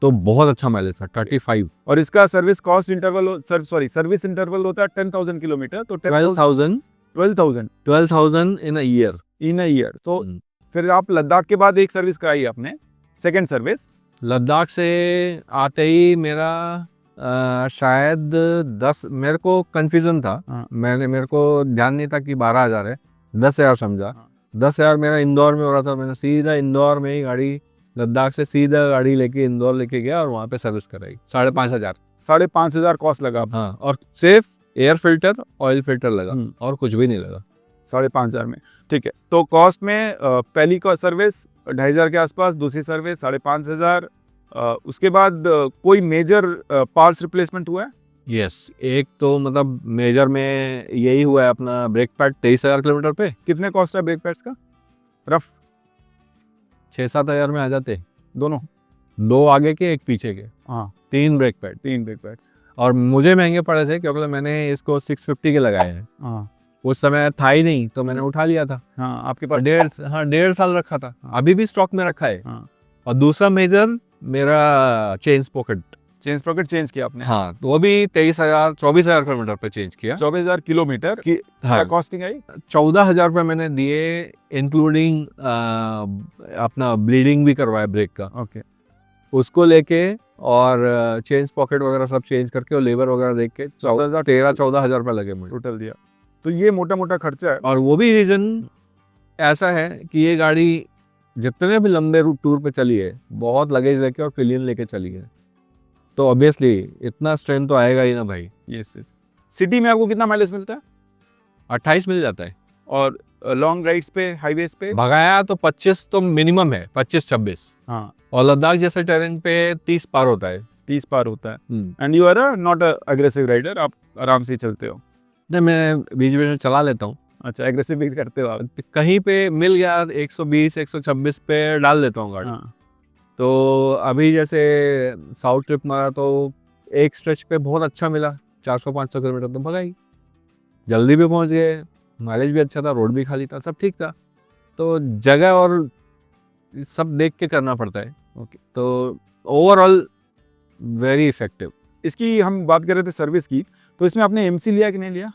तो बहुत अच्छा माइलेज था 35। और इसका service cost interval, service interval होता है 10,000 किलोमीटर, तो 12,000 12,000 इन a year. In a year. तो फिर आप लद्दाख के बाद एक सर्विस कराई आपने, सेकंड सर्विस? लद्दाख से आते ही मेरा शायद 10, मेरे को कंफ्यूजन था। हाँ। मेरे को ध्यान नहीं था कि 12,000 है, 10,000 समझा। हाँ। 10,000 मेरा इंदौर में हो रहा था, मैंने सीधा इंदौर में ही गाड़ी, लद्दाख से सीधा गाड़ी लेके इंदौर लेके गया और वहाँ पे सर्विस कराई। 5,500। 5,500 कॉस्ट लगा आपको? हाँ, और सिर्फ एयर फिल्टर, ऑयल फिल्टर लगा, और कुछ भी नहीं लगा। 5,500 में, ठीक है। तो कॉस्ट में पहली का सर्विस 2,500 के आसपास, दूसरी सर्विस 5,500, उसके बाद कोई मेजर पार्ट्स रिप्लेसमेंट हुआ है? यस, एक तो मतलब मेजर में यही हुआ है अपना ब्रेक पैड 23,000 किलोमीटर पे। कितने कॉस्ट है ब्रेक पैड्स का रफ? 6-7 हज़ार में आ जाते दोनों? 2 आगे के, एक पीछे के, हाँ, 3 ब्रेक पैड। 3 brake pads. और मुझे महंगे पड़े थे, क्योंकि मैंने इसको 650 के लगाए हैं। हाँ उस समय था ही नहीं, तो मैंने उठा लिया था। हाँ, आपके पास? 1.5 साल रखा था, अभी भी स्टॉक में रखा है। हाँ। और दूसरा मेजर मेरा चेन स्पॉकेट चेंज किया आपने? हाँ, तो वो भी 24,000 किलोमीटर पे चेंज किया। 24,000 किलोमीटर की हाँ, कॉस्टिंग आई? 14,000 रुपये मैंने दिए, इंक्लूडिंग अपना ब्लीडिंग भी करवाया ब्रेक का, ओके। उसको लेके, और चेंज पॉकेट वगैरह सब चेंज करके और लेबर वगैरह देख के 13-14,000 रुपये लगे मुझे टोटल दिया। तो ये मोटा मोटा खर्चा है। और वो भी रीज़न ऐसा है कि ये गाड़ी जितने भी लंबे टूर पे चली है, बहुत लगेज लेके और पिलियन लेके चली है, तो ऑब्वियसली इतना स्ट्रेंथ तो आएगा ही ना भाई। ये सिटी में आपको कितना माइलेज मिलता है? 28 मिल जाता है, और लॉन्ग राइड्स पे, हाईवेज पे? भगाया तो 25 तो मिनिमम है, 25-26। हाँ, और लद्दाख जैसे टेरेन पे 30 पार होता है। 30 पार होता है। And you are not a aggressive rider, आप आराम से ही चलते हो? नहीं, मैं बीच बीच में चला लेता हूँ। अच्छा, एग्रेसिव भी करते हो आप? कहीं पे मिल गया 120-126 पे डाल देता हूँ गाड़ी। हाँ। तो अभी जैसे साउथ ट्रिप मारा तो एक स्ट्रेच पे बहुत अच्छा मिला, 400-500 किलोमीटर तो भगाई, जल्दी भी पहुँच गए, माइलेज भी अच्छा था, रोड भी खाली था, सब ठीक था। तो जगह और सब देख के करना पड़ता है। ओके। तो ओवरऑल वेरी इफेक्टिव। इसकी हम बात कर रहे थे सर्विस की, तो इसमें आपने एमसी लिया कि नहीं लिया?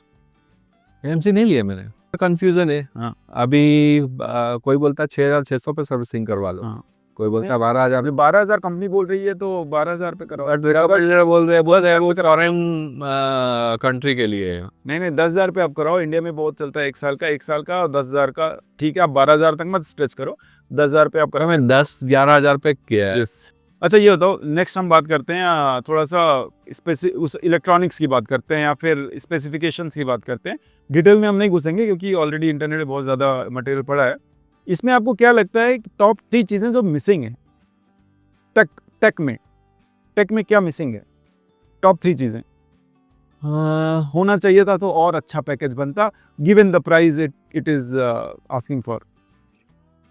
एमसी नहीं लिया मैंने, कंफ्यूजन है। हाँ। अभी कोई बोलता है 6,600 पे सर्विसिंग करवा लो, हाँ। कोई बोलता है 12,000। 12,000 कंपनी बोल रही है, तो 12,000 पे करो। बोल रहे हैं बहुत है, वो फॉरेन कंट्री के लिए है। नहीं, 10,000 पे आप कराओ, इंडिया में बहुत चलता है, 1 साल का और 10,000 का, ठीक है। आप 12,000 तक मत स्ट्रेच करो, 10,000 पे आप कराओ। मैं 10-11,000 पे किया है। अच्छा, ये बताओ, नेक्स्ट हम बात करते हैं थोड़ा सा उस इलेक्ट्रॉनिक्स की बात करते हैं, या फिर स्पेसिफिकेशंस की बात करते हैं। डिटेल में हम नहीं घुसेंगे, क्योंकि ऑलरेडी इंटरनेट में बहुत ज़्यादा मटेरियल पड़ा है। इसमें आपको क्या लगता है कि टॉप 3 चीज़ें जो मिसिंग है टेक में क्या मिसिंग है? टॉप 3 चीज़ें होना चाहिए था, तो और अच्छा पैकेज बनता, given the price it is asking for.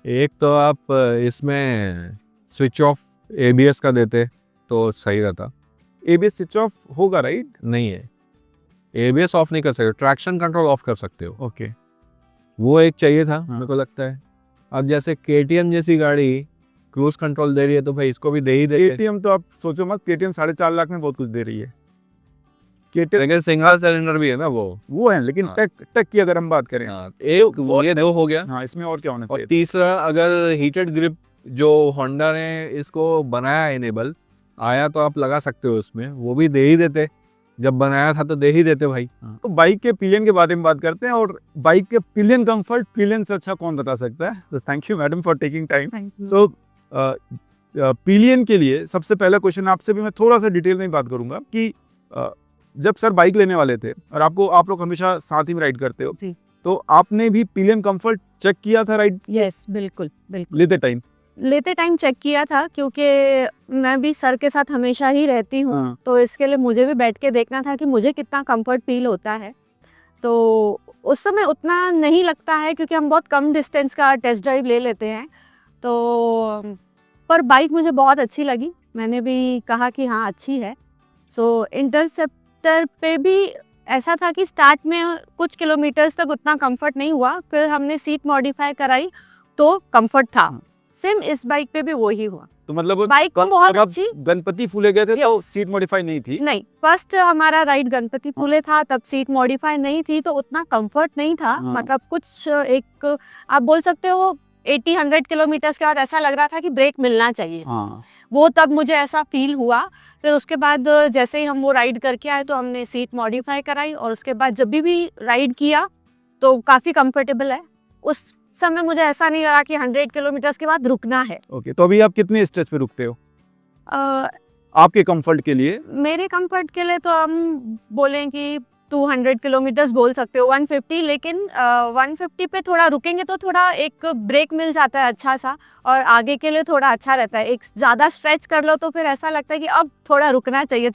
एक तो आप इसमें स्विच ऑफ ABS का देते तो सही रहता। ABS स्विच ऑफ होगा, राइट? नहीं है, ABS ऑफ नहीं कर सकते, ट्रैक्शन कंट्रोल ऑफ कर सकते हो। ओके। वो एक चाहिए था, हाँ। मेरे को लगता है। अब जैसे KTM जैसी गाड़ी क्रूज कंट्रोल दे रही है, तो भाई इसको भी दे ही दे। KTM तो आप सोचो मत, KTM 4.5 लाख में बहुत कुछ दे रही है। KTM लेकिन सिंगल सिलेंडर भी है ना वो है, लेकिन हाँ। टेक की अगर हम बात करें, एक वो ये दो हो गया। हाँ, इसमें और क्या होना और चाहिए? तीसरा, अगर हीटेड ग्रिप जो होंडा ने इसको बनाया इनेबल आया, तो आप लगा सकते हो उसमें, वो भी दे ही देते, जब बनाया था तो दे ही देते भाई। तो बाइक के पिलियन के बारे में बात करते हैं, और बाइक के पिलियन कंफर्ट पिलियन से अच्छा कौन बता सकता है। तो thank you madam for taking time. So pillion के लिए सबसे पहला क्वेश्चन आपसे भी मैं थोड़ा सा डिटेल में बात करूंगा कि जब सर बाइक लेने वाले थे, और आप लोग हमेशा साथ ही में राइड करते हो, जी। तो आपने भी पिलियन कंफर्ट चेक किया था राइड यस, बिल्कुल बिल्कुल लेते टाइम? चेक किया था, क्योंकि मैं भी सर के साथ हमेशा ही रहती हूँ। हाँ। तो इसके लिए मुझे भी बैठ के देखना था कि मुझे कितना कंफर्ट फील होता है। तो उस समय उतना नहीं लगता है, क्योंकि हम बहुत कम डिस्टेंस का टेस्ट ड्राइव ले लेते हैं। तो पर बाइक मुझे बहुत अच्छी लगी, मैंने भी कहा कि हाँ अच्छी है। सो इंटरसेप्टर पे भी ऐसा था कि स्टार्ट में कुछ किलोमीटर्स तक उतना कंफर्ट नहीं हुआ, फिर हमने सीट मॉडिफाई कराई तो कंफर्ट था। सेम इस बाइक पे भी वही हुआ। तो मतलब बाइक तो बहुत जब आप अच्छी। गणपति फूले गए थे तो सीट मॉडिफाई नहीं थी? नहीं, फर्स्ट हमारा राइड गणपति फूले था, तब सीट मॉडिफाई नहीं थी, तो उतना कंफर्ट नहीं था। हाँ। मतलब कुछ एक आप बोल सकते हो 80-100 किलोमीटर्स के बाद ऐसा लग रहा था कि ब्रेक मिलना चाहिए। हाँ। वो तब मुझे ऐसा फील हुआ। फिर उसके बाद जैसे ही हम वो राइड करके आए तो हमने सीट मॉडिफाई कराई, और उसके बाद जब भी राइड किया तो काफ़ी कंफर्टेबल है। उस समय मुझे ऐसा नहीं लगा कि 100 किलोमीटर्स के बाद रुकना है। ओके, तो अभी आप कितने स्टेज पे रुकते हो अ, आपके कंफर्ट के लिए? मेरे कंफर्ट के लिए तो हम बोलें कि 200 किलोमीटर्स बोल सकते हो, 150, लेकिन 150 पे थोड़ा रुकेंगे तो थोड़ा एक ब्रेक मिल जाता है अच्छा सा, और आगे के लिए थोड़ा अच्छा रहता है। एक ज़्यादा स्ट्रेच कर लो तो फिर ऐसा लगता है कि अब थोड़ा रुकना चाहिए,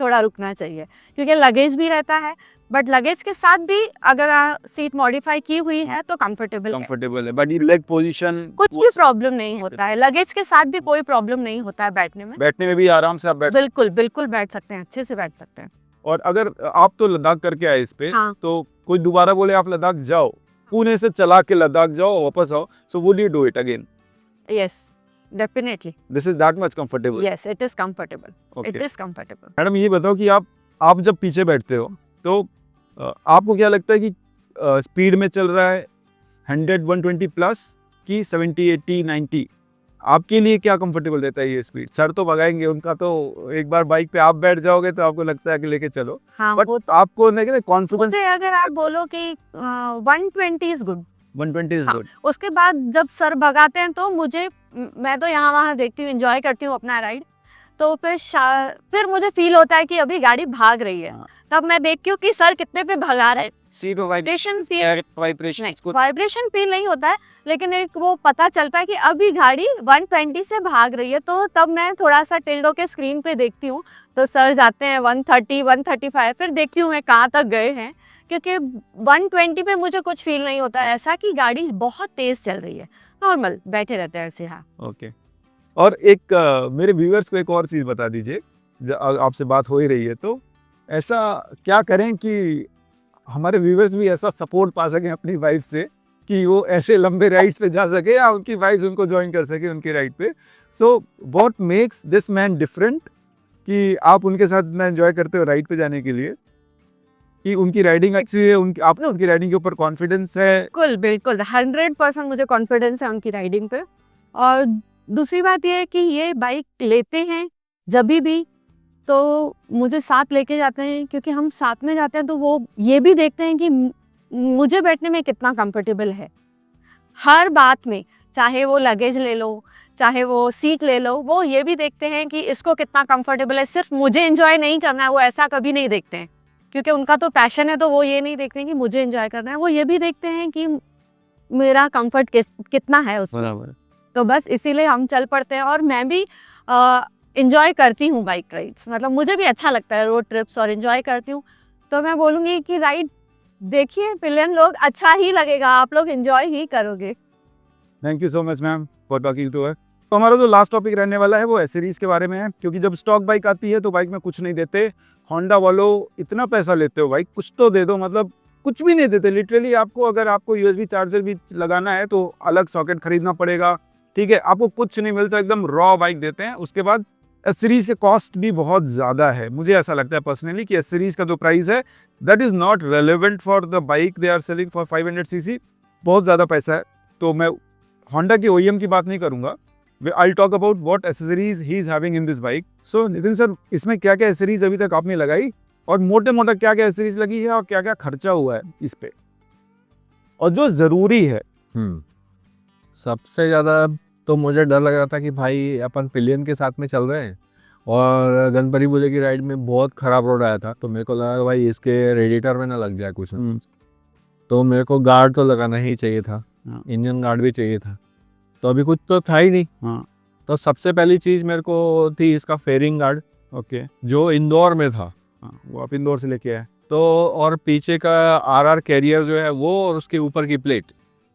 क्योंकि लगेज भी रहता है। बट लगेज के साथ भी अगर सीट मॉडिफाई की हुई है तो कंफर्टेबल है, बट ये लेग पोजीशन कुछ भी प्रॉब्लम नहीं होता है। लगेज के साथ भी कोई प्रॉब्लम नहीं होता है बैठने में भी आराम से आप बैठ। बिल्कुल बैठ सकते हैं, अच्छे से बैठ सकते हैं। और अगर आप तो लद्दाख करके आए इस पे, हाँ। तो कोई दोबारा बोले आप लद्दाख जाओ, पुणे से चला के लद्दाख जाओ वापस आओ, so would you do it again? Yes, definitely. This is that much comfortable? Yes, it is comfortable. It is comfortable. Madam ये बताओ कि आप जब पीछे बैठते हो तो आपको क्या लगता है कि स्पीड में चल रहा है 100-120 प्लस कि 70-80-90? आपके लिए क्या कंफर्टेबल रहता है ये स्पीड? सर तो भगाएंगे, उनका तो एक बार बाइक पे आप बैठ जाओगे तो आपको लगता है कि लेके चलो, हाँ, बट वो तो आपको कॉन्फिडेंस? मुझे अगर आप बोलो कि 120 इज गुड। 120 इज हाँ, गुड। उसके बाद जब सर भगाते हैं तो मैं तो यहाँ वहाँ देखती हूँ, एंजॉय करती हूँ अपना राइड। तो फिर मुझे फील होता है कि अभी गाड़ी भाग रही है। हाँ। तब मैं देखती हूँ कि सर कितने पे भगा रहे हैं। सीट वाइब्रेशन फील नहीं होता है, लेकिन एक वो पता चलता है कि अभी गाड़ी 120 से भाग रही है। तो तब मैं थोड़ा सा टिल्डो के स्क्रीन पे देखती हूँ, तो सर जाते हैं 130, 135, फिर देखती हूँ मैं कहाँ तक गए हैं, क्योंकि 120 पे मुझे कुछ फील नहीं होता ऐसा कि गाड़ी बहुत तेज चल रही है। नॉर्मल बैठे रहते हैं ऐसे। हाँ, ओके। और एक मेरे व्यूअर्स को एक और चीज़ बता दीजिए, आपसे बात हो ही रही है तो ऐसा क्या करें कि हमारे व्यूअर्स भी ऐसा सपोर्ट पा सकें अपनी वाइफ से कि वो ऐसे लंबे राइड्स पे जा सके, या उनकी वाइफ उनको ज्वाइन कर सके उनकी राइड पे। So what makes this man different कि आप उनके साथ में एंजॉय करते हो राइड पे जाने के लिए, कि उनकी राइडिंग अच्छी है, आपने उनकी राइडिंग के ऊपर कॉन्फिडेंस है? बिल्कुल 100% मुझे कॉन्फिडेंस है उनकी राइडिंग पे। और दूसरी बात ये है कि ये बाइक लेते हैं जब भी तो मुझे साथ लेके जाते हैं, क्योंकि हम साथ में जाते हैं तो वो ये भी देखते हैं कि मुझे बैठने में कितना कंफर्टेबल है हर बात में। चाहे वो लगेज ले लो, चाहे वो सीट ले लो, वो ये भी देखते हैं कि इसको कितना कंफर्टेबल है। सिर्फ मुझे एंजॉय नहीं करना है, वो ऐसा कभी नहीं देखते हैं, क्योंकि उनका तो पैशन है। तो वो ये नहीं देखते हैं कि मुझे एंजॉय करना है, वो ये भी देखते हैं कि मेरा कंफर्ट कितना है उसमें। बराबर। तो बस इसीलिए हम चल पड़ते हैं। और मैं भी इंजॉय करती हूँ बाइक राइड्स, मतलब मुझे भी अच्छा लगता है रोड ट्रिप्स, और इंजॉय करती हूँ। तो मैं बोलूँगी कि राइड देखिए पिलियन लोग, अच्छा ही लगेगा, आप लोग इंजॉय ही करोगे। Thank you so much ma'am for talking to us. तो हमारा जो लास्ट टॉपिक रहने वाला है वो एसेसरीज के बारे में है, क्योंकि जब स्टॉक बाइक आती है तो बाइक में कुछ नहीं देते। होंडा वालों इतना पैसा लेते हो भाई, कुछ तो दे दो, मतलब कुछ भी नहीं देते लिटरली। अगर आपको यूएसबी चार्जर भी लगाना है तो अलग सॉकेट खरीदना पड़ेगा, ठीक है, आपको कुछ नहीं मिलता, एकदम रॉ बाइक देते हैं। उसके बाद एसेसरीज के कॉस्ट भी बहुत ज़्यादा है। मुझे ऐसा लगता है पर्सनली कि एसेसरीज का जो प्राइस है that is not relevant for the bike they are selling for 500 cc. बहुत ज़्यादा पैसा है। तो मैं होंडा की OEM की बात नहीं करूँगा, I talk about what accessories he is having in this bike. So Nitin sir, इसमें क्या क्या एसेसरीज अभी तक आपने लगाई और मोटे मोटा क्या क्या एसेसरीज लगी है और क्या क्या खर्चा हुआ है इस पे, और जो ज़रूरी है। सबसे ज़्यादा तो मुझे डर लग रहा था कि भाई अपन पिलियन के साथ में चल रहे हैं और गणपति बोले की राइड में बहुत ख़राब रोड आया था, तो मेरे को लगा भाई इसके रेडिएटर में ना लग जाए कुछ ना। तो मेरे को गार्ड तो लगाना ही चाहिए था, इंजन गार्ड भी चाहिए था, तो अभी कुछ तो था ही नहीं। तो सबसे पहली चीज़ मेरे को थी इसका फेयरिंग गार्ड, ओके, जो इंदौर में था। वो आप इंदौर से लेके आए। तो और पीछे का आरआर कैरियर जो है वो, और उसके ऊपर की प्लेट,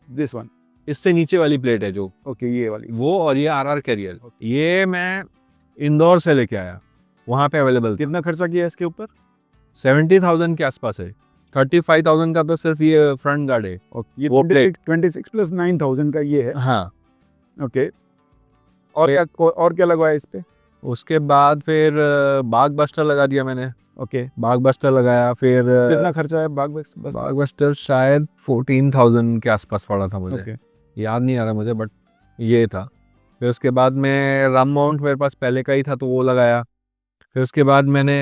दिस वन, इससे नीचे वाली प्लेट है जो, ओके, ये वाली, वो और ये आरआर कैरियर, ये मैं इंदौर से लेके आया, वहाँ पे अवेलेबल था। कितना खर्चा किया है इसके ऊपर? 70,000 के आसपास है। 35,000 का तो सिर्फ ये फ्रंट गार्ड है। ये वो प्लेट 26 प्लस 9,000 का ये है। हाँ। ओके, और क्या लगवाया इस पे? उसके बाद फिर बाग बस्टर लगा दिया मैंने। ओके, बाग बस्टर लगाया, फिर कितना खर्चा है बाग बस्टर शायद 14,000 के आसपास पड़ा था मुझे। ओके, याद नहीं आ रहा मुझे, बट ये था। फिर उसके बाद में रम माउंट मेरे पास पहले का ही था तो वो लगाया। फिर उसके बाद मैंने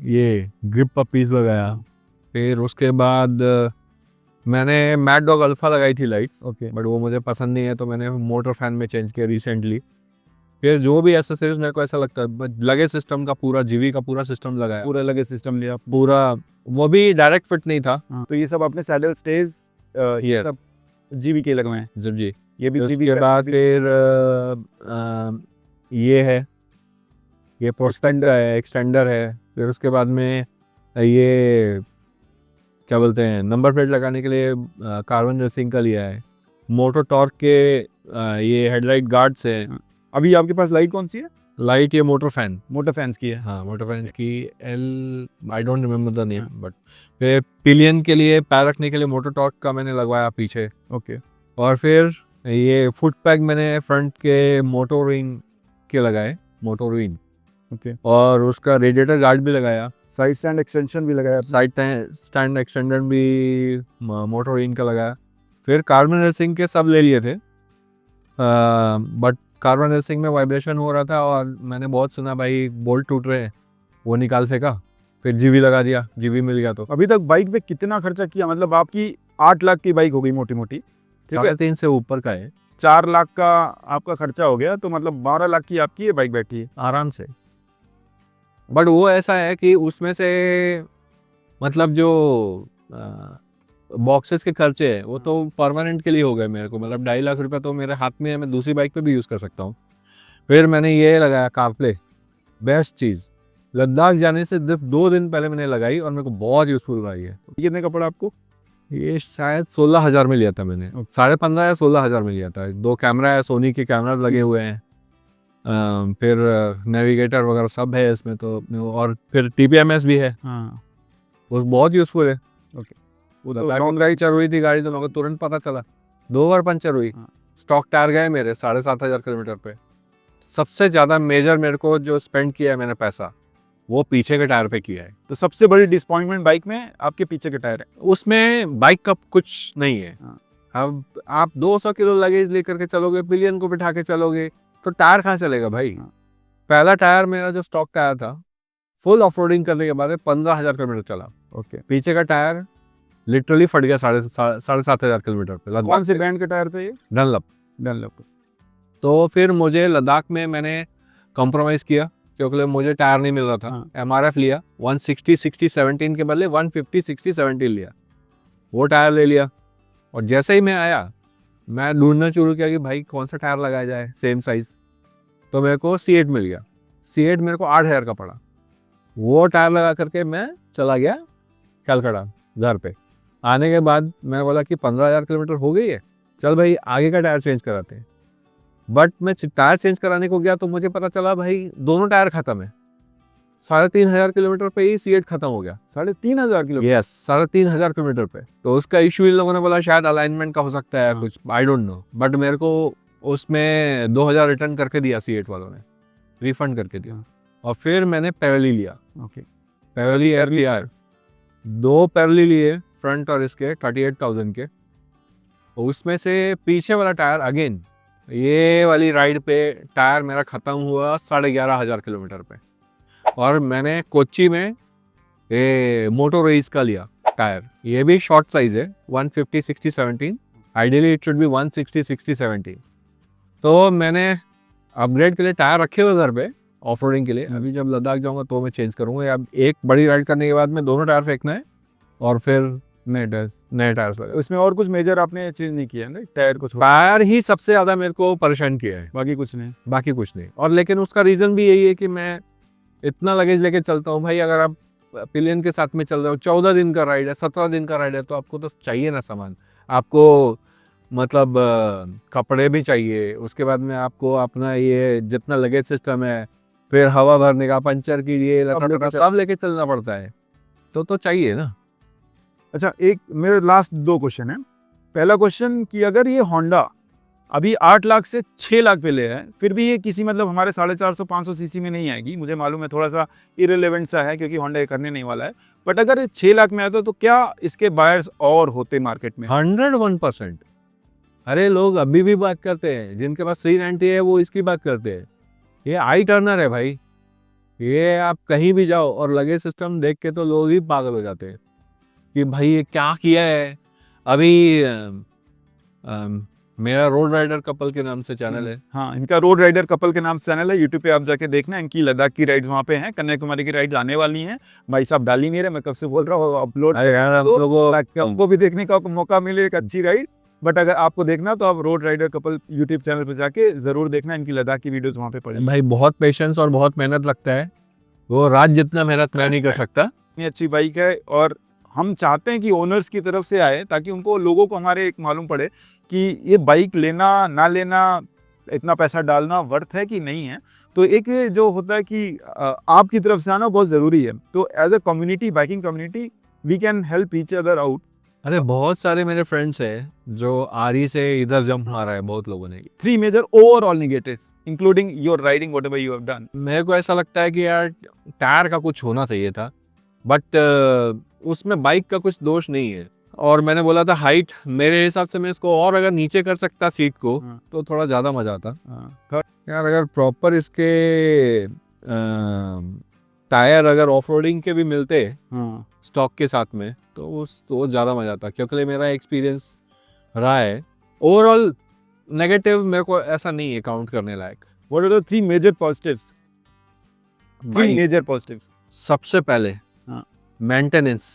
ये ग्रिप पपीज लगाया। फिर उसके बाद मैंने मैड डॉग अल्फा लगाई थी लाइट्स, ओके, बट वो मुझे पसंद नहीं है तो मैंने मोटर फैन में चेंज किया रिसेंटली। फिर जो भी एसेसरीज मेरे को ऐसा लगता है लगे सिस्टम का पूरा, जीवी का पूरा सिस्टम लगाया, पूरा लगे सिस्टम लिया पूरा, वो भी डायरेक्ट फिट नहीं था। तो ये सब आपने सैडल स्टेज ये सब जीवी के लगवाए हैं? जब जी, ये भी जीवी उसके का बाद फिर ये है, ये एक्सटेंडर है, एक्सटेंडर है। फिर उसके बाद में ये क्या बोलते हैं, नंबर प्लेट लगाने के लिए कार्बन रेसिंग का लिया है। मोटो टॉर्क के ये हेडलाइट गार्ड्स है। अभी आपके पास लाइट कौन सी है? लाइट ये मोटर फैन, मोटर फैंस की है। हाँ मोटर फैंस की L, I don't remember the name, but फिर पिलियन के लिए पैर रखने के लिए मोटर टॉर्क का मैंने लगवाया पीछे। ओके, और फिर ये फुट पैक मैंने फ्रंट के मोटोरिन के लगाए, मोटोरिन। ओके, और उसका रेडिएटर गार्ड भी लगाया, साइड स्टैंड एक्सटेंशन भी लगाया आपने? साइड स्टैंड एक्सटेंडर भी मोटोरिन का लगाया। फिर कार्बन रेसिंग के सब ले लिए थे, बट कार्बन रेसिंग में वाइब्रेशन हो रहा था और मैंने बहुत सुना भाई बोल्ट टूट रहे हैं, वो निकाल फेंका। फिर जीवी लगा दिया, जीवी मिल गया। तो अभी तक बाइक पे कितना खर्चा किया? मतलब आपकी 8 लाख की बाइक हो गई मोटी मोटी, ठीक है, 3.5 से ऊपर का है, 4 लाख का आपका खर्चा हो गया, तो मतलब 12 लाख की आपकी ये बाइक बैठी है आराम से। बट वो ऐसा है कि उसमें से मतलब जो बॉक्सेस के खर्चे हैं वो तो परमानेंट के लिए हो गए मेरे को, मतलब 2.5 लाख रुपया तो मेरे हाथ में है, मैं दूसरी बाइक पे भी यूज़ कर सकता हूँ। फिर मैंने ये लगाया कारप्ले, बेस्ट चीज़। लद्दाख जाने से सिर्फ 2 दिन पहले मैंने लगाई और मेरे को बहुत यूज़फुल रही है। कितने का पड़ा आपको? ये शायद 16,000 में लिया था मैंने, 15.5 या 16,000 में लिया था। 2 कैमरा है, सोनी के कैमरा लगे हुए हैं, फिर नेविगेटर वगैरह सब है इसमें तो, और फिर TPMS भी है। हाँ, वो बहुत यूज़फुल है। ओके, तो लॉन्ग राइड चल रही थी गाड़ी तो मेरे को तुरंत पता चला, 2 बार पंचर हुई। स्टॉक टायर गए मेरे 7,500 किलोमीटर पे। सबसे ज़्यादा मेजर मेरे को जो स्पेंड किया है मैंने पैसा, वो पीछे के टायर पे किया है। तो सबसे बड़ी डिसअपॉइंटमेंट बाइक में आपके पीछे के टायर है? उसमें बाइक का कुछ नहीं है। अब आप 200 किलो लगेज लेकर के चलोगे, पिलियन को बिठा के चलोगे, तो टायर कहाँ चलेगा भाई। पहला टायर मेरा जो स्टॉक टायर था, फुल ऑफ रोडिंग करने के बाद 15,000 किलोमीटर चला। ओके, पीछे का टायर लिटरली फट गया 7,500 किलोमीटर पे। कौन से ब्रांड का टायर था ये? डनलप। तो फिर मुझे लद्दाख में मैंने कॉम्प्रोमाइज़ किया क्योंकि मुझे टायर नहीं मिल रहा था। MRF लिया, 160-60-17 के बदले 150-60-17 लिया, वो टायर ले लिया। और जैसे ही मैं आया, मैं ढूंढना शुरू किया कि भाई कौन सा टायर लगाया जाए सेम साइज़। तो मेरे को C8 मिल गया। C8 मेरे को 8,000 का पड़ा। वो टायर लगा करके मैं चला गया कलकत्ता घर पे। आने के बाद मैं बोला कि 15,000 किलोमीटर हो गई है, चल भाई आगे का टायर चेंज कराते हैं। बट मैं टायर चेंज कराने को गया तो मुझे पता चला भाई दोनों टायर खत्म है। 3,500 किलोमीटर पे ही C8 खत्म हो गया। 3,500 किलो? यस, 3,500 किलोमीटर पे। तो उसका इशू इन लोगों ने बोला शायद अलाइनमेंट का हो सकता है कुछ, आई डोंट नो। बट मेरे को उसमें 2,000 रिटर्न करके दिया, C8 वालों ने रिफंड करके दिया। और फिर मैंने पैरेली लिया। ओके, पैरेली RTR 2 पैरेली लिए, फ्रंट और इसके 38,000 के। उसमें से पीछे वाला टायर अगेन, ये वाली राइड पे टायर मेरा ख़त्म हुआ 11,500 किलोमीटर पे। और मैंने कोच्चि में ये मोटो रेस का लिया टायर, ये भी शॉर्ट साइज है 150 60 17, आइडियली इट शुड बी 160 60 17। तो मैंने अपग्रेड के लिए टायर रखे हुए घर पे ऑफ रोडिंग के लिए, अभी जब लद्दाख जाऊंगा तो मैं चेंज करूंगा। अब एक बड़ी राइड करने के बाद में दोनों टायर फेंकना है और फिर नए टायर्स लगा। उसमें और कुछ मेजर आपने चेंज नहीं किया है ना, टायर को छोड़, टायर ही सबसे ज्यादा मेरे को परेशान किया है, बाकी कुछ नहीं। बाकी कुछ नहीं। और लेकिन उसका रीजन भी यही है कि मैं इतना लगेज लेके चलता हूँ भाई। अगर आप पिलियन के साथ में चल रहे हो, 14 दिन का राइड है, 17 दिन का राइड है, तो आपको तो चाहिए ना सामान। आपको मतलब कपड़े भी चाहिए, उसके बाद में आपको अपना ये जितना लगेज सिस्टम है, फिर हवा भरने का, पंचर की ये सब लेके चलना पड़ता है, तो चाहिए ना। अच्छा, एक मेरे लास्ट 2 क्वेश्चन है। पहला क्वेश्चन कि अगर ये होंडा अभी 8 लाख से 6 लाख पे ले है, फिर भी ये किसी मतलब हमारे 450-500 सीसी में नहीं आएगी, मुझे मालूम है थोड़ा सा इरेलेवेंट सा है क्योंकि होंडा ये करने नहीं वाला है, बट अगर ये 6 लाख में आता तो क्या इसके बायर्स और होते मार्केट में? 101%। अरे लोग अभी भी बात करते हैं, जिनके पास 390 है वो इसकी बात करते हैं। ये आई टर्नर है भाई, ये आप कहीं भी जाओ और लगेज सिस्टम देख के तो लोग ही पागल हो जाते हैं कि भाई ये क्या किया है। अभी मेरा रोड राइडर कपल के नाम से चैनल है। हाँ, इनका रोड राइडर कपल के नाम से चैनल है, यूट्यूब पे आप जाके देखना। इनकी लद्दाख की राइड्स वहाँ पे हैं, कन्याकुमारी की राइड्स आने वाली हैं। भाई साहब डाल ही नहीं रहे, मैं कब से बोल रहा हूँ अपलोड, हमको भी देखने का मौका मिले एक अच्छी राइड। बट अगर आपको देखना तो आप road rider couple YouTube channel पे जाके जरूर देखना, इनकी लद्दाख की वीडियोस वहाँ पे पड़े। भाई बहुत पेशेंस और बहुत मेहनत लगता है, वो रात जितना मेहनत मैं नहीं कर सकता। इतनी अच्छी बाइक है और हम चाहते हैं कि ओनर्स की तरफ से आए ताकि उनको, लोगों को हमारे एक मालूम पड़े कि ये बाइक लेना ना लेना, इतना पैसा डालना वर्थ है कि नहीं है। तो एक जो होता है कि आपकी तरफ से आना बहुत ज़रूरी है। तो as a community, biking community, we can help each other out. अरे बहुत सारे मेरे फ्रेंड्स हैं जो आरी से इधर जंप मारा है बहुत लोगों ने। 3 major overall negatives including your riding whatever you have done. मेरे को ऐसा लगता है कि यार टायर का कुछ होना चाहिए था, बट उसमें बाइक का कुछ दोष नहीं है। और मैंने बोला था हाइट, मेरे हिसाब से मैं इसको और अगर नीचे कर सकता सीट को तो थोड़ा ज़्यादा मज़ा आता। यार अगर प्रॉपर इसके टायर अगर ऑफ रोडिंग के भी मिलते स्टॉक के साथ में तो ज़्यादा मज़ा आता, क्योंकि मेरा एक्सपीरियंस रहा है। ओवरऑल नेगेटिव मेरे को ऐसा नहीं है काउंट करने लायक। What are the 3 major positives? 3 major positives. सबसे पहले मेंटेनेंस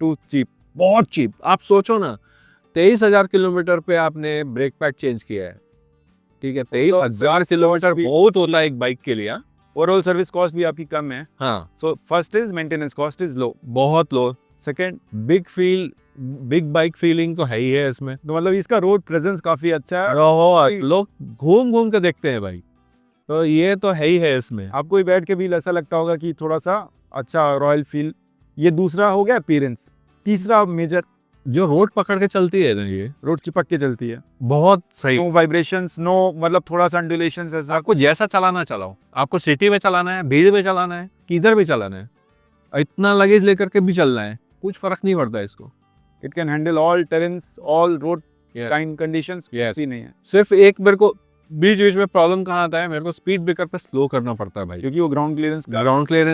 टू चीप, बहुत चीप। आप सोचो ना, 23,000 किलोमीटर पे आपने ब्रेक पैड चेंज किया है, ठीक है? 23,000 किलोमीटर बहुत होता है एक बाइक के लिए। ओवरऑल सर्विस कॉस्ट भी आपकी कम है। हाँ, so first is maintenance cost is low, बहुत लो। सेकंड बिग बाइक फीलिंग तो है ही है इसमें, तो मतलब इसका रोड प्रेजेंस काफी अच्छा है। लोग घूम घूम के देखते हैं भाई, तो ये तो है ही है इसमें। आपको ही बैठ के भी ऐसा लगता होगा कि थोड़ा सा अच्छा रॉयल फील। ये दूसरा हो गया अपीयरेंस। तीसरा मेजर, जो रोड पकड़ के चलती है ना, ये रोड चिपक के चलती है, बहुत सही। नो वाइब्रेशंस, नो मतलब थोड़ा सा अंडुलेशंस ऐसा। आपको जैसा चलाना चलाओ, आपको सिटी में चलाना है, भीड़ में चलाना है, किधर भी चलाना है, इतना लगेज लेकर के भी चलना है, कुछ फर्क नहीं पड़ता इसको। It can handle all terrains, all road kind conditions. ऐसी नहीं है। सिर्फ एक मेरे को बीच बीच में प्रॉब्लम कहाँ आता है, मेरे को स्पीड ब्रेकर पे स्लो करना पड़ता है भाई, क्योंकि वो ग्राउंड क्लियरेंस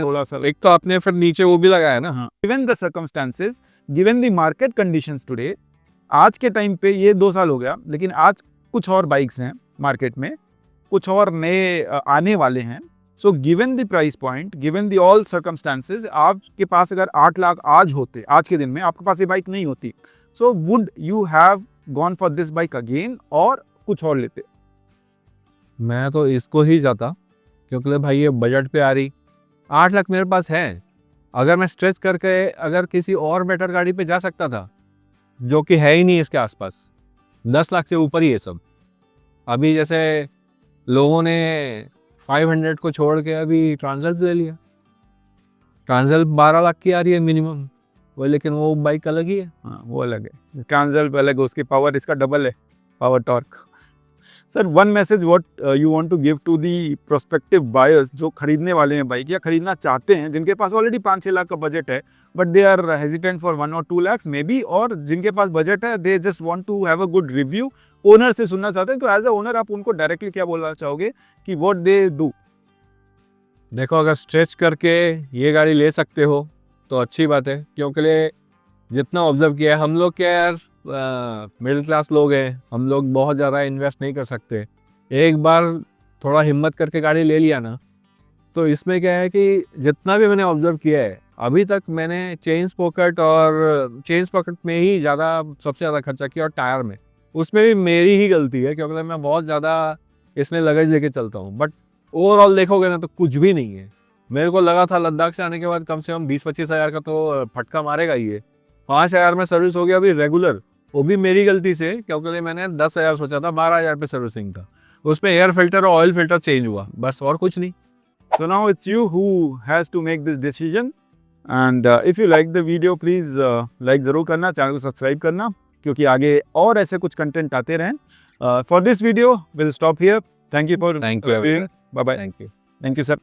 थोड़ा सा। एक तो आपने फिर नीचे वो भी लगाया ना। Given the circumstances, given the market conditions today, आज के टाइम पे ये 2 साल हो गया, लेकिन आज कुछ और बाइक्स हैं मार्केट में, कुछ और नए आने वाले हैं। So given the price point, given the all circumstances, आपके पास अगर 8 लाख आज होते, आज के दिन में आपके पास ये बाइक नहीं होती, so would you have gone for this bike again और कुछ और लेते? मैं तो इसको ही जाता, क्योंकि भाई ये बजट पे आ रही। 8 लाख मेरे पास है, अगर मैं स्ट्रेच करके अगर किसी और बेटर गाड़ी पे जा सकता था, जो कि है ही नहीं इसके आसपास, 10 लाख से ऊपर ही है सब। अभी जैसे लोगों ने 500 को छोड़ के अभी ट्रांसल्ट ले लिया, ट्रांसल्ट 12 लाख की आ रही है मिनिमम वो, लेकिन वो बाइक अलग ही है। हाँ, वो अलग है, ट्रांसल्ट अलग है, उसकी पावर इसका डबल है, power torque. Sir, one message what you want to give to the prospective buyers, जो खरीदने वाले हैं बाइक या खरीदना चाहते हैं, जिनके पास ऑलरेडी 5-6 लाख का बजट है, but they are hesitant for 1 or 2 lakhs maybe, और जिनके पास बजट है they just want to have a good review, owner से सुनना चाहते हैं, तो एज अ ओनर आप उनको डायरेक्टली क्या बोलना चाहोगे कि व्हाट दे डू? देखो अगर स्ट्रेच करके ये गाड़ी ले सकते हो तो अच्छी बात है, क्योंकि जितना ऑब्जर्व किया है हम लोग, क्या यार मिडिल क्लास लोग हैं, हम लोग बहुत ज़्यादा इन्वेस्ट नहीं कर सकते। एक बार थोड़ा हिम्मत करके गाड़ी ले लिया ना, तो इसमें क्या है कि जितना भी मैंने ऑब्जर्व किया है अभी तक, मैंने चेंज पॉकेट में ही सबसे ज़्यादा खर्चा किया, और टायर में उसमें भी मेरी ही गलती है, क्योंकि मैं बहुत ज़्यादा इसमें लगेज लेके चलता हूँ। बट ओवरऑल देखोगे ना तो कुछ भी नहीं है। मेरे को लगा था लद्दाख से आने के बाद कम से कम 20-25 हज़ार का तो फटका मारेगा ही है। 5,000 में सर्विस हो गया अभी रेगुलर, वो भी मेरी गलती से, क्योंकि मैंने 10,000 सोचा था, 12,000 पे सर्विसिंग था। उसमें एयर फिल्टर और ऑयल फिल्टर चेंज हुआ, बस और कुछ नहीं। So now it's you who has to make this decision. And if you like the video, please like ज़रूर करना, चैनल को सब्सक्राइब करना, क्योंकि आगे और ऐसे कुछ कंटेंट आते रहें. For this video, we'll stop here. Thank you for Thank you, everyone. Bye bye. Thank you. Thank you, sir.